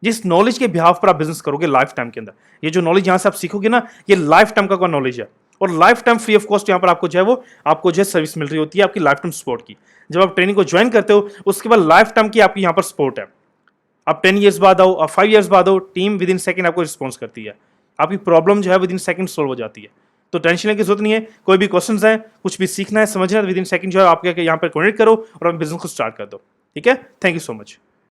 Speaker 1: जिस नॉलेज के बिहाफ पर आप बिजनेस करोगे लाइफ टाइम के अंदर, ये जो नॉलेज यहां से आप सीखोगे ना, ये लाइफ टाइम का नॉलेज है और life time free of cost यहाँ पर आपको जो है वो आपको जो है सर्विस मिल रही होती है आपकी लाइफ टाइम सपोर्ट की। जब आप ट्रेनिंग को ज्वाइन करते हो उसके बाद लाइफ टाइम की आपकी यहाँ पर सपोर्ट है। आप 10 ईयर्स बाद आओ, आप 5 ईयर्स बाद आओ, टीम विद इन सेकंड आपको रिस्पॉन्स करती है, आपकी प्रॉब्लम जो है विद इन सेकंड सोल्व हो जाती है। तो टेंशन लेने की जरूरत नहीं है। कोई भी क्वेश्चंस है, कुछ भी सीखना है, समझना है, विद इन सेकंड जो है आपके यहाँ पर कनेक्ट करो और अपने बिजनेस को स्टार्ट कर दो। ठीक है, थैंक यू सो मच।